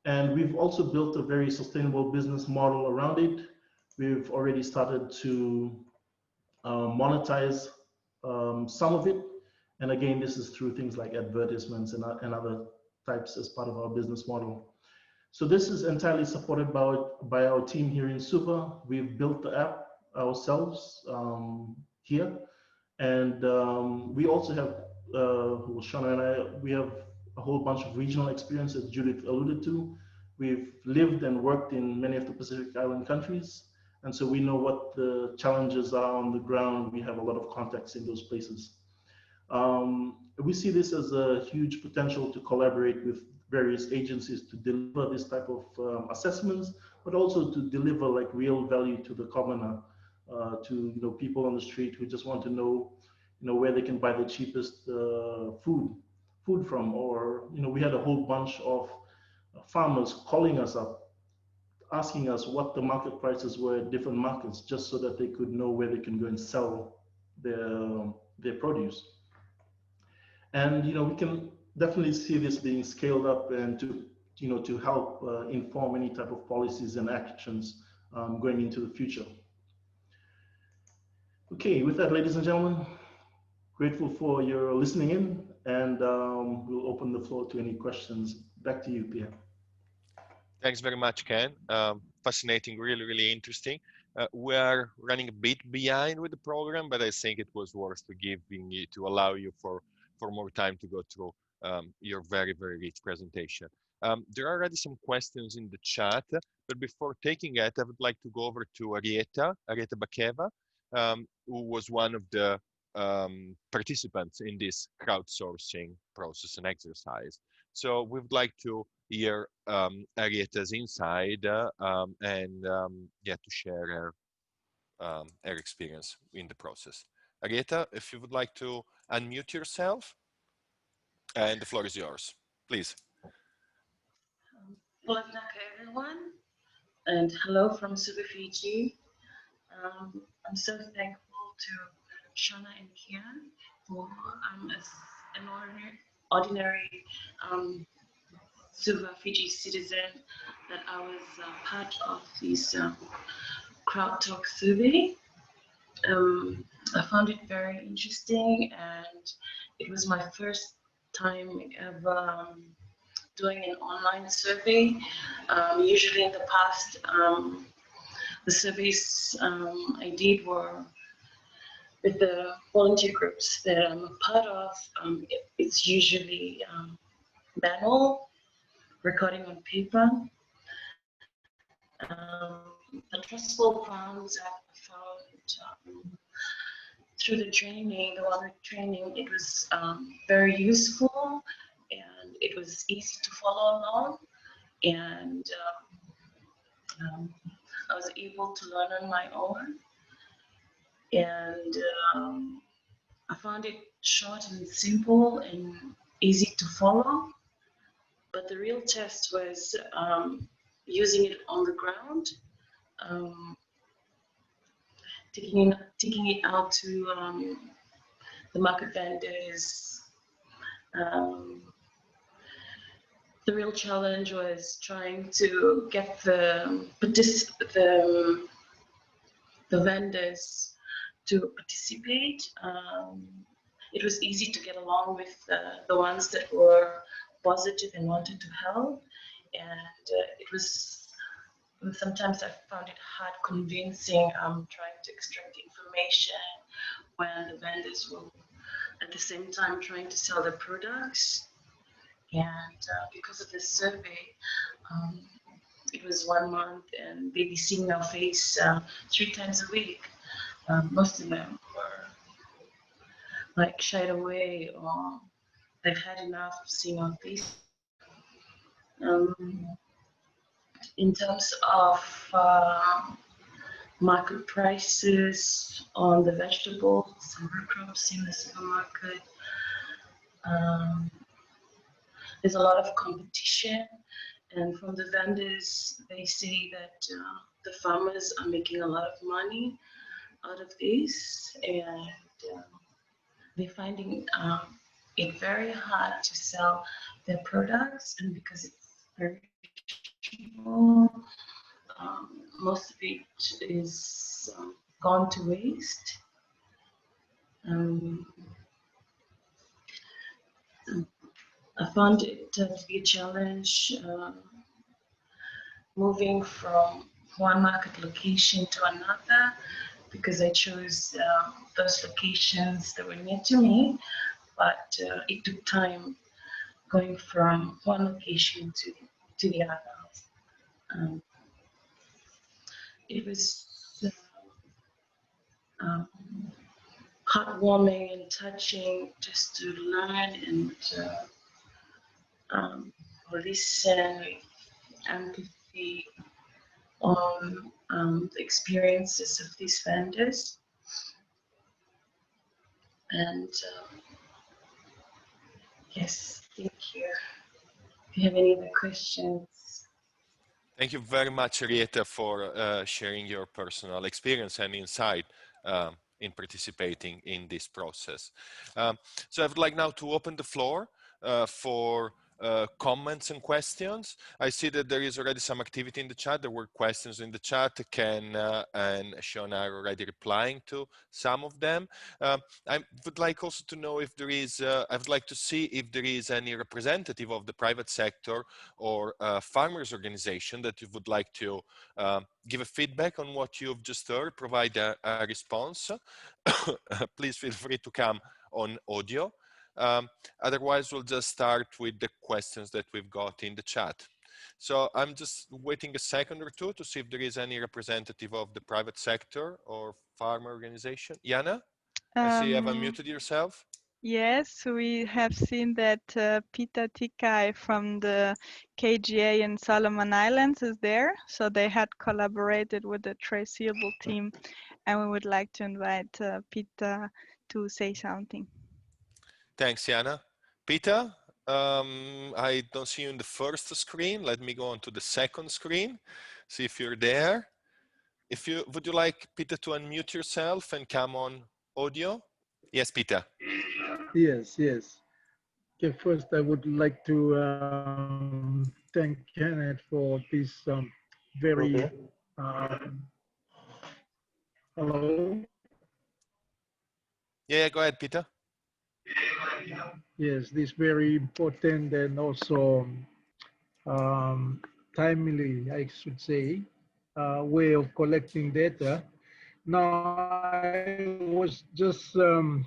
And we've also built a very sustainable business model around it. We've already started to monetize some of it. And again, this is through things like advertisements and other types as part of our business model. So this is entirely supported by our team here in Suva. We've built the app ourselves here. And we also have, Shana and I, we have a whole bunch of regional experience, as Judith alluded to. We've lived and worked in many of the Pacific Island countries. And so we know what the challenges are on the ground. We have a lot of contacts in those places. We see this as a huge potential to collaborate with various agencies to deliver this type of assessments, but also to deliver like real value to the commoner, to people on the street who just want to know, where they can buy the cheapest food from. Or we had a whole bunch of farmers calling us up, asking us what the market prices were at different markets, just so that they could know where they can go and sell their produce. And we can definitely see this being scaled up, and to help inform any type of policies and actions going into the future. Okay, with that, ladies and gentlemen, grateful for your listening in, and we'll open the floor to any questions. Back to you, Pierre. Thanks very much, Ken. Fascinating, really, really interesting. We are running a bit behind with the program, but I think it was worth to allow you for more time to go through your very, very rich presentation. There are already some questions in the chat, but before taking it, I would like to go over to Arieta Bakeva, who was one of the participants in this crowdsourcing process and exercise. So we would like to hear Arieta's insight and to share her experience in the process. Arieta, if you would like to unmute yourself, and the floor is yours, please. Hello, everyone, and hello from Suva, Fiji. I'm so thankful to Shana and Kian for as an ordinary Suva, Fiji citizen, that I was part of this Crowdtalk survey. I found it very interesting, and it was my first time ever doing an online survey. Usually in the past, the surveys I did were with the volunteer groups that I'm a part of. It's usually manual, recording on paper. The TraSeable Farms App found through the training, the one training, it was very useful and it was easy to follow along. And I was able to learn on my own. And I found it short and simple and easy to follow. But the real test was using it on the ground, taking it out to the market vendors. The real challenge was trying to get the vendors to participate. It was easy to get along with the ones that were positive and wanted to help, and it was sometimes I found it hard convincing trying to extract information when the vendors were at the same time trying to sell their products. And because of this survey, it was 1 month and they'd be seeing our face 3 times a week. Most of them were like shied away or they've had enough of seeing our face. In terms of market prices on the vegetables and root crops in the supermarket, there's a lot of competition, and from the vendors, they say that the farmers are making a lot of money out of this, and they're finding it very hard to sell their products, and because it's very cheap, most of it is gone to waste. I found it to be a challenge moving from one market location to another because I chose those locations that were near to me, but it took time going from one location to the other. It was heartwarming and touching just to learn and listen with empathy on the experiences of these vendors. And yes, thank you. If you have any other questions. Thank you very much, Arieta, for sharing your personal experience and insight in participating in this process. So I would like now to open the floor for comments and questions. I see that there is already some activity in the chat. There were questions in the chat. Ken and Shona are already replying to some of them. I would like also to know if there is, I would like to see if there is any representative of the private sector or farmers organization that you would like to give a feedback on what you've just heard, provide a response. Please feel free to come on audio. Otherwise, we'll just start with the questions that we've got in the chat. So I'm just waiting a second or two to see if there is any representative of the private sector or farmer organization. Jana, I see you have unmuted yourself. Yes, we have seen that Peter Tikai from the KGA in Solomon Islands is there. So they had collaborated with the TraSeable team, and we would like to invite Peter to say something. Thanks, Jana. Peter, I don't see you in the first screen. Let me go on to the second screen, see if you're there. Would you like, Peter, to unmute yourself and come on audio? Yes, Peter. Yes. Okay, first I would like to thank Kenneth for this very, hello? Yeah, go ahead, Peter. Yes, this very important and also timely, I should say, way of collecting data. Now, I was just, I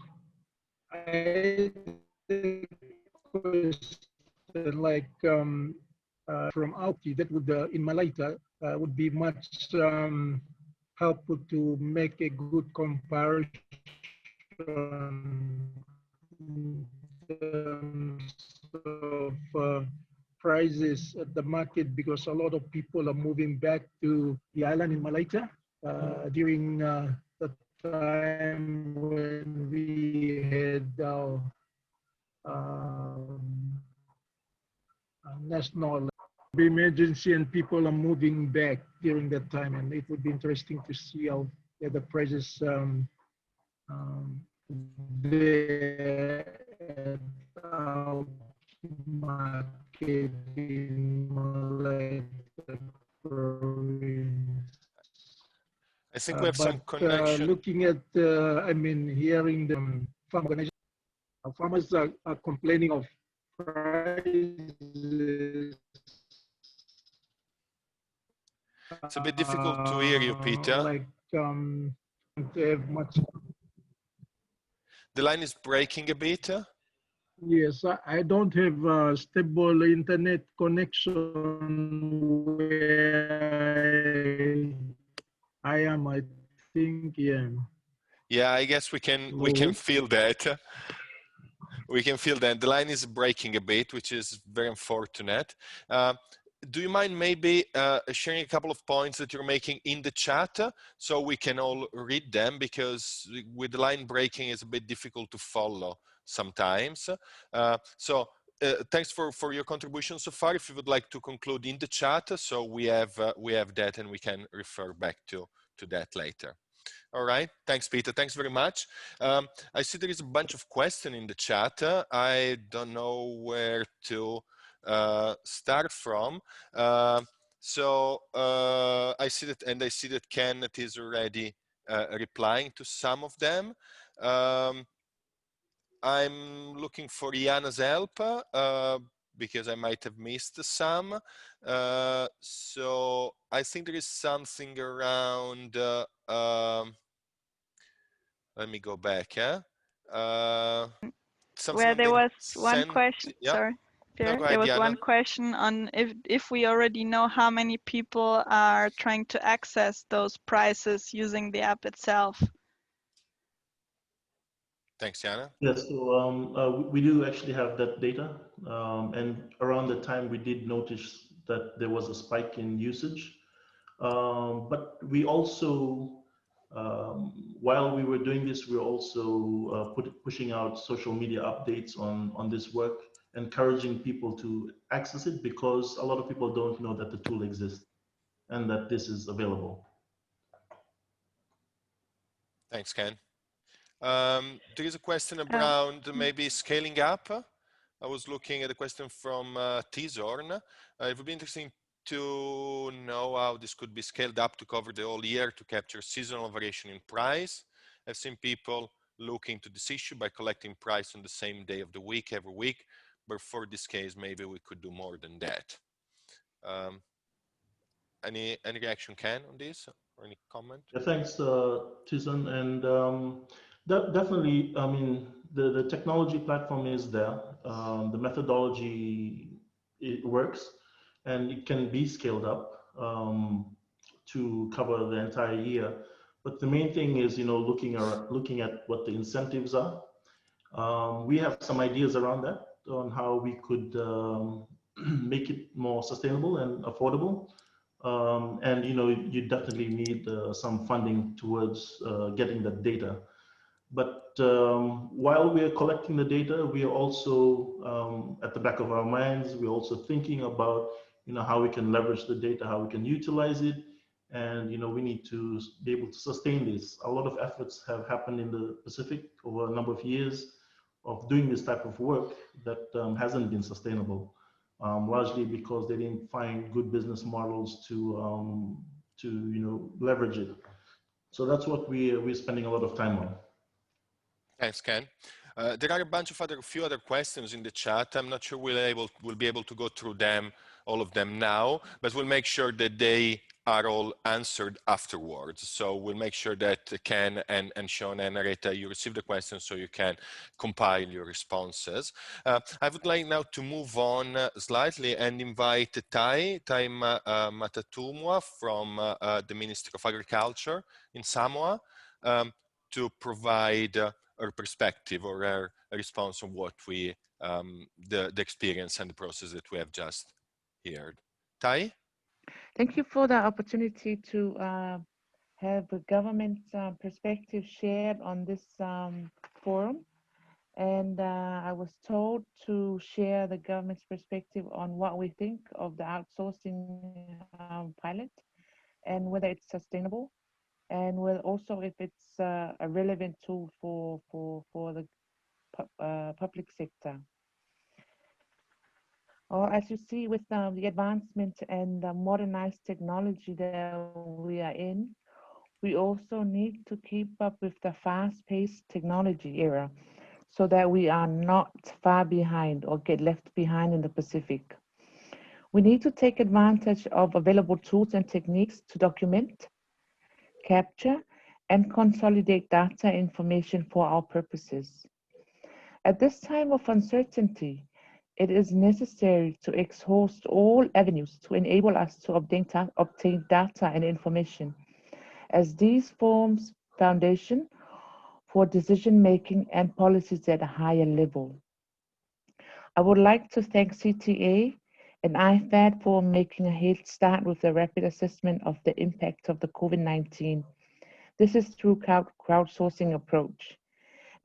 like from Auki that would in Malaita would be much helpful to make a good comparison in terms of prices at the market, because a lot of people are moving back to the island in Malaita during the time when we had our national emergency and people are moving back during that time, and it would be interesting to see how the prices there at our market in Malacca province. I think we have some connection. Looking at, I mean, hearing the farm organization, farmers are complaining of prices. It's a bit difficult to hear you, Peter. Like, don't have much. The line is breaking a bit. Yes, I don't have a stable internet connection where I am. I think, yeah. Yeah, I guess we can feel that. We can feel that the line is breaking a bit, which is very unfortunate. Do you mind maybe sharing a couple of points that you're making in the chat so we can all read them, because with the line breaking it's a bit difficult to follow sometimes. Thanks for your contribution so far. If you would like to conclude in the chat, so we have that and we can refer back to that later. All right, thanks, Peter. Thanks very much. I see there is a bunch of questions in the chat. I don't know where to start from. I see that, and I see that Kenneth is already replying to some of them. I'm looking for Iana's help because I might have missed some. So I think there is something around. Let me go back. Where there was one question. Yeah. Sorry, Pierre, no, there was Diana. one question on if we already know how many people are trying to access those prices using the app itself. Thanks, Yana. Yes, so we do actually have that data, and around the time we did notice that there was a spike in usage, but we also, while we were doing this, we were also pushing out social media updates on this work, encouraging people to access it, because a lot of people don't know that the tool exists and that this is available. Thanks, Ken. There is a question around maybe scaling up. I was looking at a question from T-Zorn. It would be interesting to know how this could be scaled up to cover the whole year to capture seasonal variation in price. I've seen people looking to this issue by collecting price on the same day of the week every week, but for this case, maybe we could do more than that. Any reaction, Ken, on this, or any comment? Yeah, thanks, Tizan, and definitely, I mean, the technology platform is there. The methodology, it works, and it can be scaled up to cover the entire year. But the main thing is, you know, looking at what the incentives are. We have some ideas around that, on how we could make it more sustainable and affordable. And, you know, you definitely need some funding towards getting that data. But while we are collecting the data, we are also, at the back of our minds, we're also thinking about, you know, how we can leverage the data, how we can utilize it. And, you know, we need to be able to sustain this. A lot of efforts have happened in the Pacific over a number of years of doing this type of work that hasn't been sustainable, largely because they didn't find good business models to you know, leverage it. So that's what we're spending a lot of time on. Thanks, Ken. There are a few other questions in the chat. I'm not sure we'll be able to go through them all of them now, but we'll make sure that they are all answered afterwards. So we'll make sure that Ken and Sean and Nareta, you receive the questions so you can compile your responses. I would like now to move on slightly and invite Tai Matatumwa from the Ministry of Agriculture in Samoa to provide her perspective or her response on what we, the experience and the process that we have just heard. Tai? Thank you for the opportunity to have the government perspective shared on this forum. And I was told to share the government's perspective on what we think of the outsourcing pilot and whether it's sustainable, and whether also if it's a relevant tool for the public sector. Or as you see with the advancement and the modernized technology that we are in, we also need to keep up with the fast-paced technology era so that we are not far behind or get left behind in the Pacific. We need to take advantage of available tools and techniques to document, capture, and consolidate data information for our purposes. At this time of uncertainty, it is necessary to exhaust all avenues to enable us to obtain data and information, as these forms foundation for decision-making and policies at a higher level. I would like to thank CTA and IFAD for making a head start with the rapid assessment of the impact of the COVID-19. This is through crowdsourcing approach.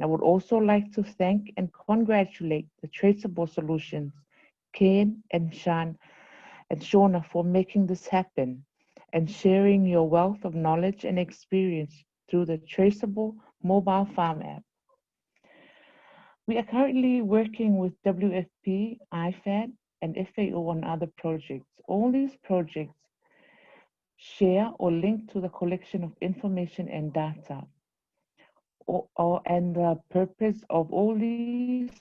I would also like to thank and congratulate the TraSeable Solutions, Ken and Shona for making this happen and sharing your wealth of knowledge and experience through the TraSeable mobile farm app. We are currently working with WFP, IFAD, and FAO on other projects. All these projects share or link to the collection of information and data. And the purpose of all these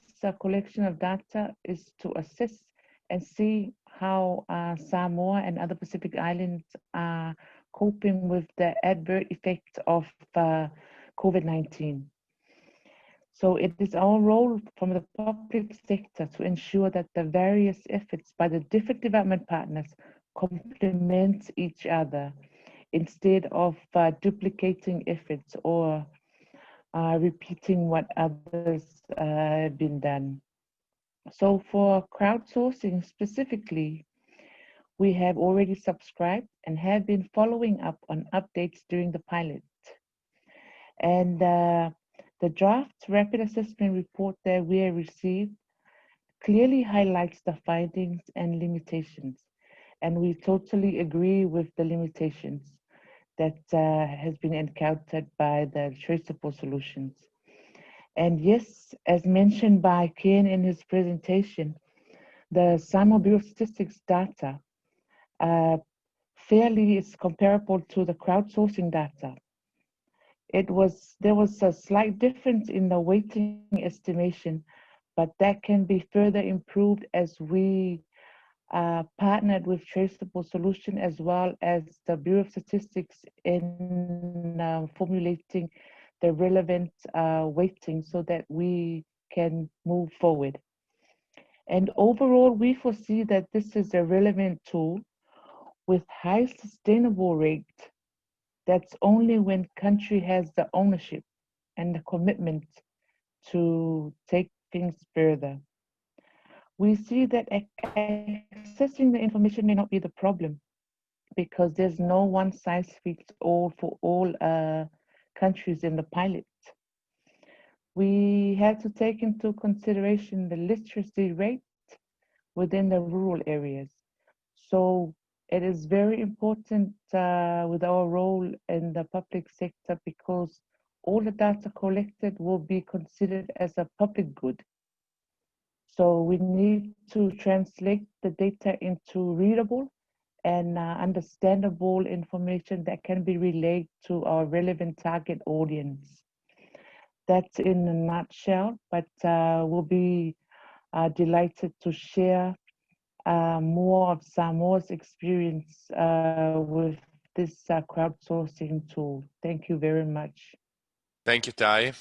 collection of data is to assess and see how Samoa and other Pacific Islands are coping with the adverse effects of COVID-19. So it is our role from the public sector to ensure that the various efforts by the different development partners complement each other instead of duplicating efforts or repeating what others have been done. So for crowdsourcing specifically, we have already subscribed and have been following up on updates during the pilot. And the draft rapid assessment report that we have received clearly highlights the findings and limitations. And we totally agree with the limitations that has been encountered by the TraSeable Solutions. And yes, as mentioned by Ken in his presentation, the Samoa Bureau of Statistics data fairly is comparable to the crowdsourcing data. There was a slight difference in the weighting estimation, but that can be further improved as we partnered with TraSeable Solution as well as the Bureau of Statistics in formulating the relevant weighting so that we can move forward. And overall, we foresee that this is a relevant tool with high sustainable rate. That's only when country has the ownership and the commitment to take things further. We see that accessing the information may not be the problem because there's no one size fits all for all countries in the pilot. We had to take into consideration the literacy rate within the rural areas. So it is very important with our role in the public sector because all the data collected will be considered as a public good. So we need to translate the data into readable and understandable information that can be relayed to our relevant target audience. That's in a nutshell, but we'll be delighted to share more of Samoa's experience with this crowdsourcing tool. Thank you very much. Thank you, Tai.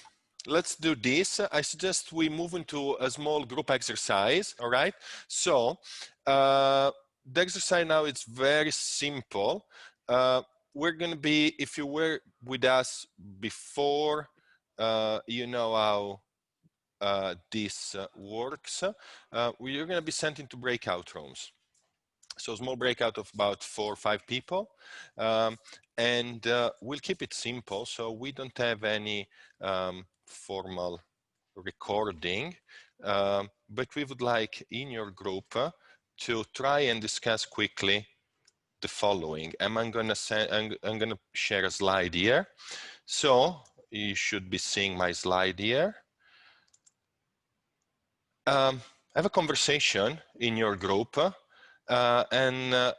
Let's do this. I suggest we move into a small group exercise, all right? So the exercise now is very simple. We're gonna be, if you were with us before, you know how this works. We're gonna be sent into breakout rooms. So small breakout of about 4 or 5 people. And we'll keep it simple. So we don't have any formal recording, but we would like in your group to try and discuss quickly the following. I'm gonna share a slide here. So you should be seeing my slide here. Have a conversation in your group and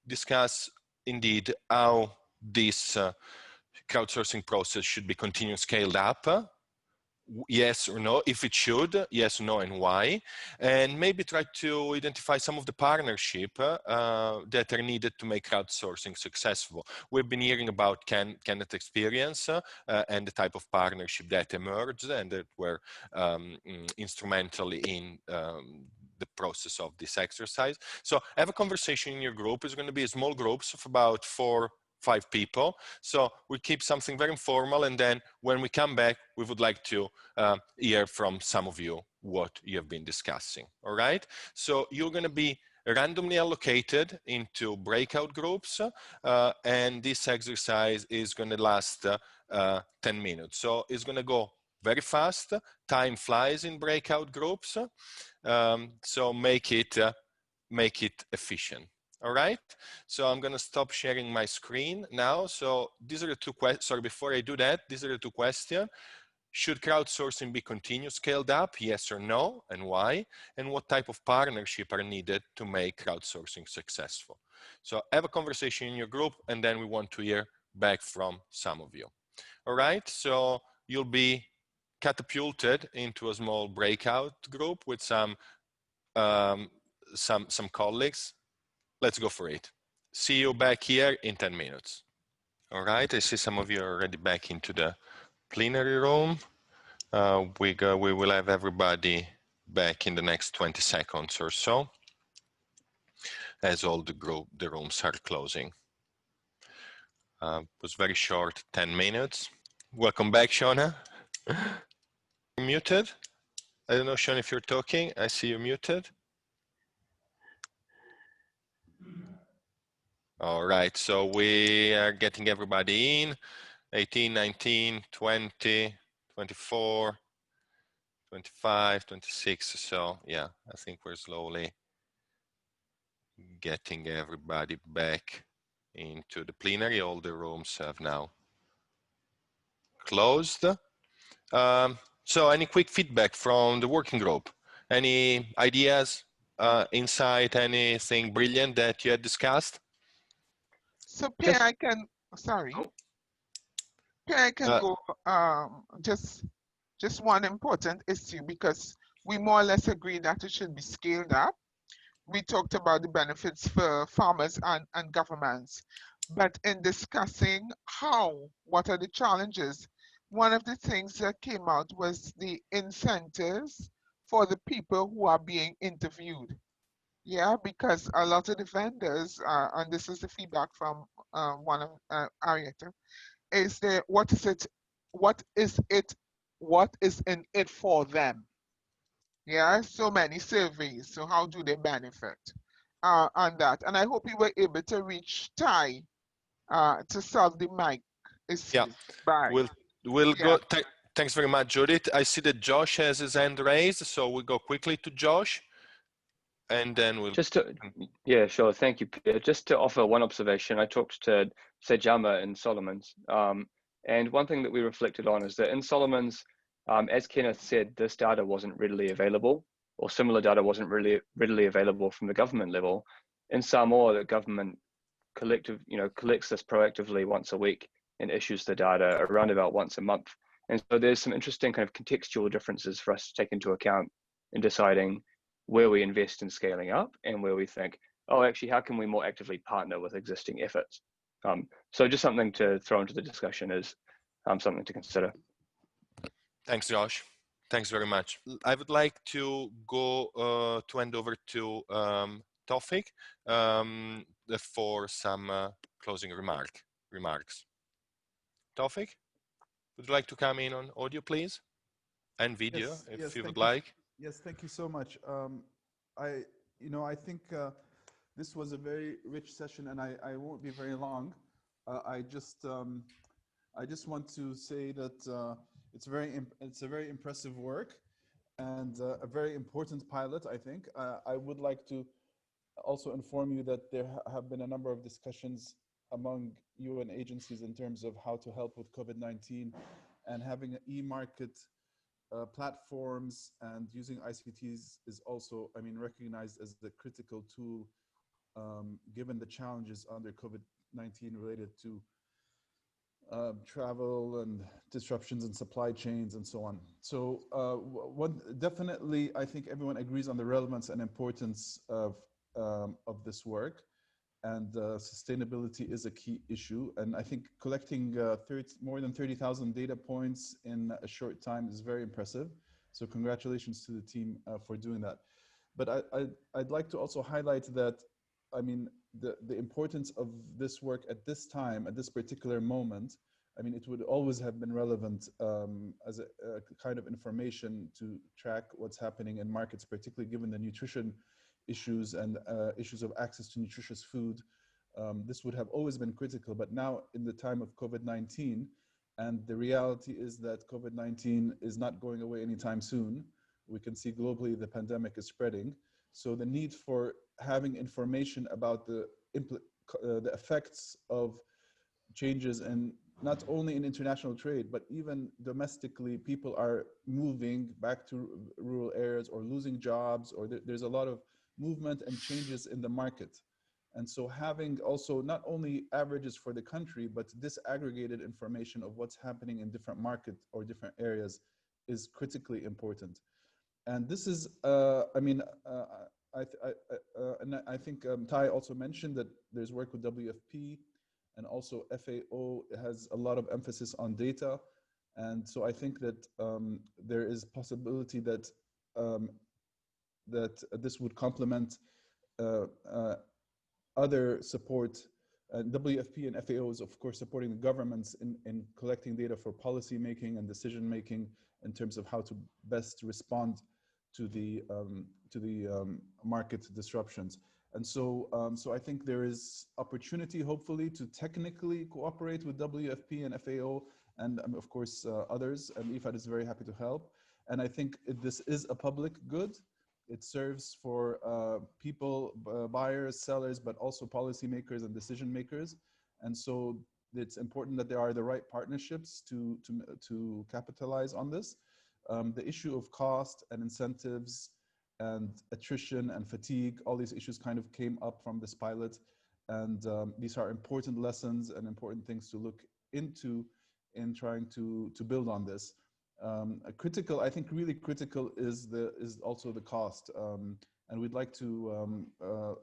discuss indeed how this crowdsourcing process should be continued scaled up. Yes or no, if it should, yes or no, and why, and maybe try to identify some of the partnership that are needed to make crowdsourcing successful. We've been hearing about candidate experience and the type of partnership that emerged and that were instrumental in the process of this exercise. So have a conversation in your group. It's going to be small groups of about 4 or 5 people. So we keep something very informal, and then when we come back, we would like to hear from some of you what you have been discussing. All right. So you're going to be randomly allocated into breakout groups, and this exercise is going to last 10 minutes. So it's going to go very fast. Time flies in breakout groups. So make it efficient. All right, so I'm going to stop sharing my screen now. So these are the 2 questions. Sorry, before I do that, these are the 2 questions. Should crowdsourcing be continued scaled up? Yes or no, and why? And what type of partnership are needed to make crowdsourcing successful? So have a conversation in your group, and then we want to hear back from some of you. All right, so you'll be catapulted into a small breakout group with some colleagues. Let's go for it. See you back here in 10 minutes. All right, I see some of you are already back into the plenary room. We will have everybody back in the next 20 seconds or so, as all the rooms are closing. It was very short, 10 minutes. Welcome back, Shona. You're muted. I don't know, Shona, if you're talking. I see you're muted. All right, so we are getting everybody in. 18, 19, 20, 24, 25, 26. So yeah, I think we're slowly getting everybody back into the plenary. All the rooms have now closed. So any quick feedback from the working group? Any ideas, insight, anything brilliant that you had discussed? So Pierre, I can, sorry. Pierre, I can go just one important issue, because we more or less agree that it should be scaled up. We talked about the benefits for farmers and governments, but in discussing what are the challenges, one of the things that came out was the incentives for the people who are being interviewed. Yeah, because a lot of the vendors, and this is the feedback from one of Arietta, is there, what is in it for them? Yeah, so many surveys. So how do they benefit on that? And I hope you were able to reach Tai to solve the mic issue. Yeah, we'll go. Thanks very much, Judith. I see that Josh has his hand raised, so we'll go quickly to Josh, and then we'll. Yeah, sure. Thank you, Pierre. Just to offer one observation, I talked to Sejama in Solomons, and one thing that we reflected on is that in Solomons, as Kenneth said, this data wasn't readily available, or similar data wasn't really readily available from the government level. In Samoa, the government collects this proactively once a week and issues the data around about once a month. And so there's some interesting kind of contextual differences for us to take into account in deciding where we invest in scaling up and where we think, oh, actually, how can we more actively partner with existing efforts? So just something to throw into the discussion is something to consider. Thanks, Josh. Thanks very much. I would like to go to hand over to Taufik for some closing remarks. Taufik, would you like to come in on audio, please? And video, yes, if yes, you would you. like. Yes, thank you so much. I think this was a very rich session, and I won't be very long. I just want to say that it's a very impressive work and a very important pilot, I think. I would like to also inform you that there have been a number of discussions among UN agencies in terms of how to help with COVID-19, and having e-market platforms and using ICTs is also, recognized as the critical tool given the challenges under COVID-19 related to travel and disruptions in supply chains and so on. So definitely, I think everyone agrees on the relevance and importance of this work, and sustainability is a key issue. And I think collecting more than 30,000 data points in a short time is very impressive. So congratulations to the team for doing that. But I'd like to also highlight that, the importance of this work at this time, at this particular moment. It would always have been relevant as a kind of information to track what's happening in markets, particularly given the nutrition issues and issues of access to nutritious food. This would have always been critical, but now in the time of COVID-19, and the reality is that COVID-19 is not going away anytime soon. We can see globally the pandemic is spreading. So the need for having information about the effects of changes, and not only in international trade, but even domestically, people are moving back to rural areas or losing jobs, or there's a lot of movement and changes in the market. And so having also not only averages for the country, but disaggregated information of what's happening in different markets or different areas is critically important. And this is, and I think Ty also mentioned that there's work with WFP, and also FAO has a lot of emphasis on data. And so I think that there is possibility that this would complement other support. WFP and FAO is of course supporting the governments in collecting data for policy making and decision making in terms of how to best respond to the market disruptions. And so, so I think there is opportunity, hopefully, to technically cooperate with WFP and FAO, and of course others. And IFAD is very happy to help. And I think this is a public good. It serves for people, buyers, sellers, but also policymakers and decision makers. And so it's important that there are the right partnerships to capitalize on this. The issue of cost and incentives and attrition and fatigue, all these issues kind of came up from this pilot. And these are important lessons and important things to look into in trying to build on this. Critical, I think really critical is also the cost. And we'd like to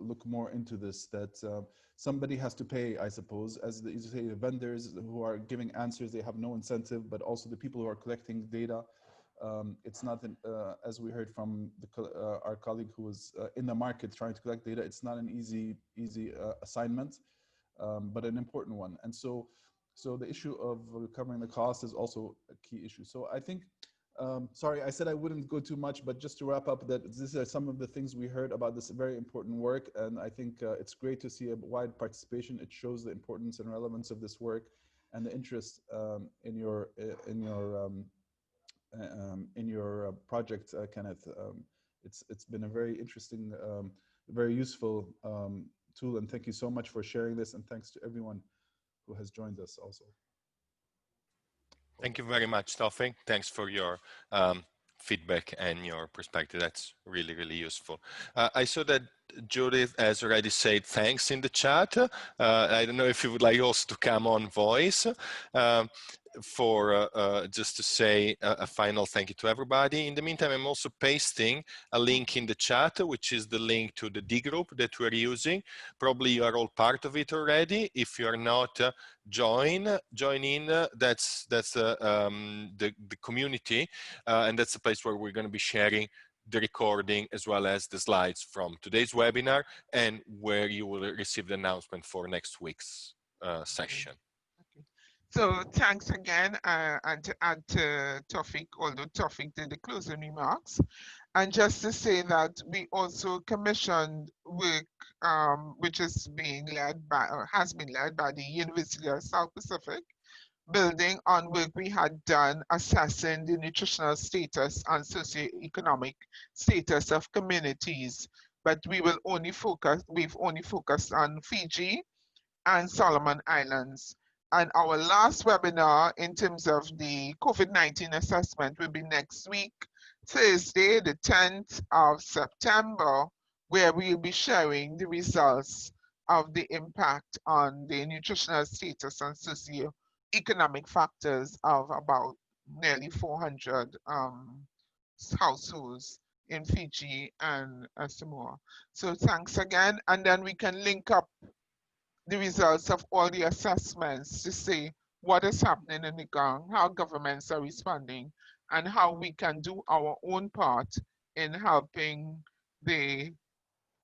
look more into this, that somebody has to pay, I suppose, as you say, the vendors who are giving answers, they have no incentive, but also the people who are collecting data. It's not, as we heard from our colleague who was in the market trying to collect data, it's not an easy assignment, but an important one. And so the issue of recovering the cost is also a key issue. So I think, sorry, I said I wouldn't go too much, but just to wrap up, that these are some of the things we heard about this very important work. And I think it's great to see a wide participation. It shows the importance and relevance of this work and the interest in your project, Kenneth. It's been a very interesting, very useful tool. And thank you so much for sharing this. And thanks to everyone who has joined us also. Thank you very much, Taufik. Thanks for your feedback and your perspective. That's really, really useful. I saw that Judith has already said thanks in the chat. I don't know if you would like also to come on voice. for just to say a final thank you to everybody. In the meantime, I'm also pasting a link in the chat, which is the link to the D group that we're using. Probably you are all part of it already. If you are not, join in. That's the community, and that's the place where we're going to be sharing the recording as well as the slides from today's webinar, and where you will receive the announcement for next week's session. So thanks again, and to add to Tawfiq, although Tawfiq did the closing remarks, and just to say that we also commissioned work which is being led by, or has been led by, the University of South Pacific, building on work we had done assessing the nutritional status and socioeconomic status of communities. But we've only focused on Fiji and Solomon Islands. And our last webinar in terms of the COVID-19 assessment will be next week, Thursday, the 10th of September, where we'll be sharing the results of the impact on the nutritional status and socioeconomic factors of about nearly 400 households in Fiji and Samoa. So thanks again, and then we can link up the results of all the assessments to see what is happening in the ground, how governments are responding, and how we can do our own part in helping the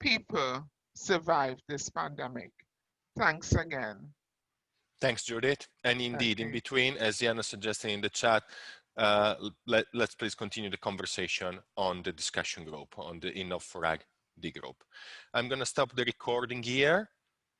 people survive this pandemic. Thanks again. Thanks, Judith. And indeed, in between, as Jana suggested in the chat, let's please continue the conversation on the discussion group, on the Innov4Ag D group. I'm going to stop the recording here.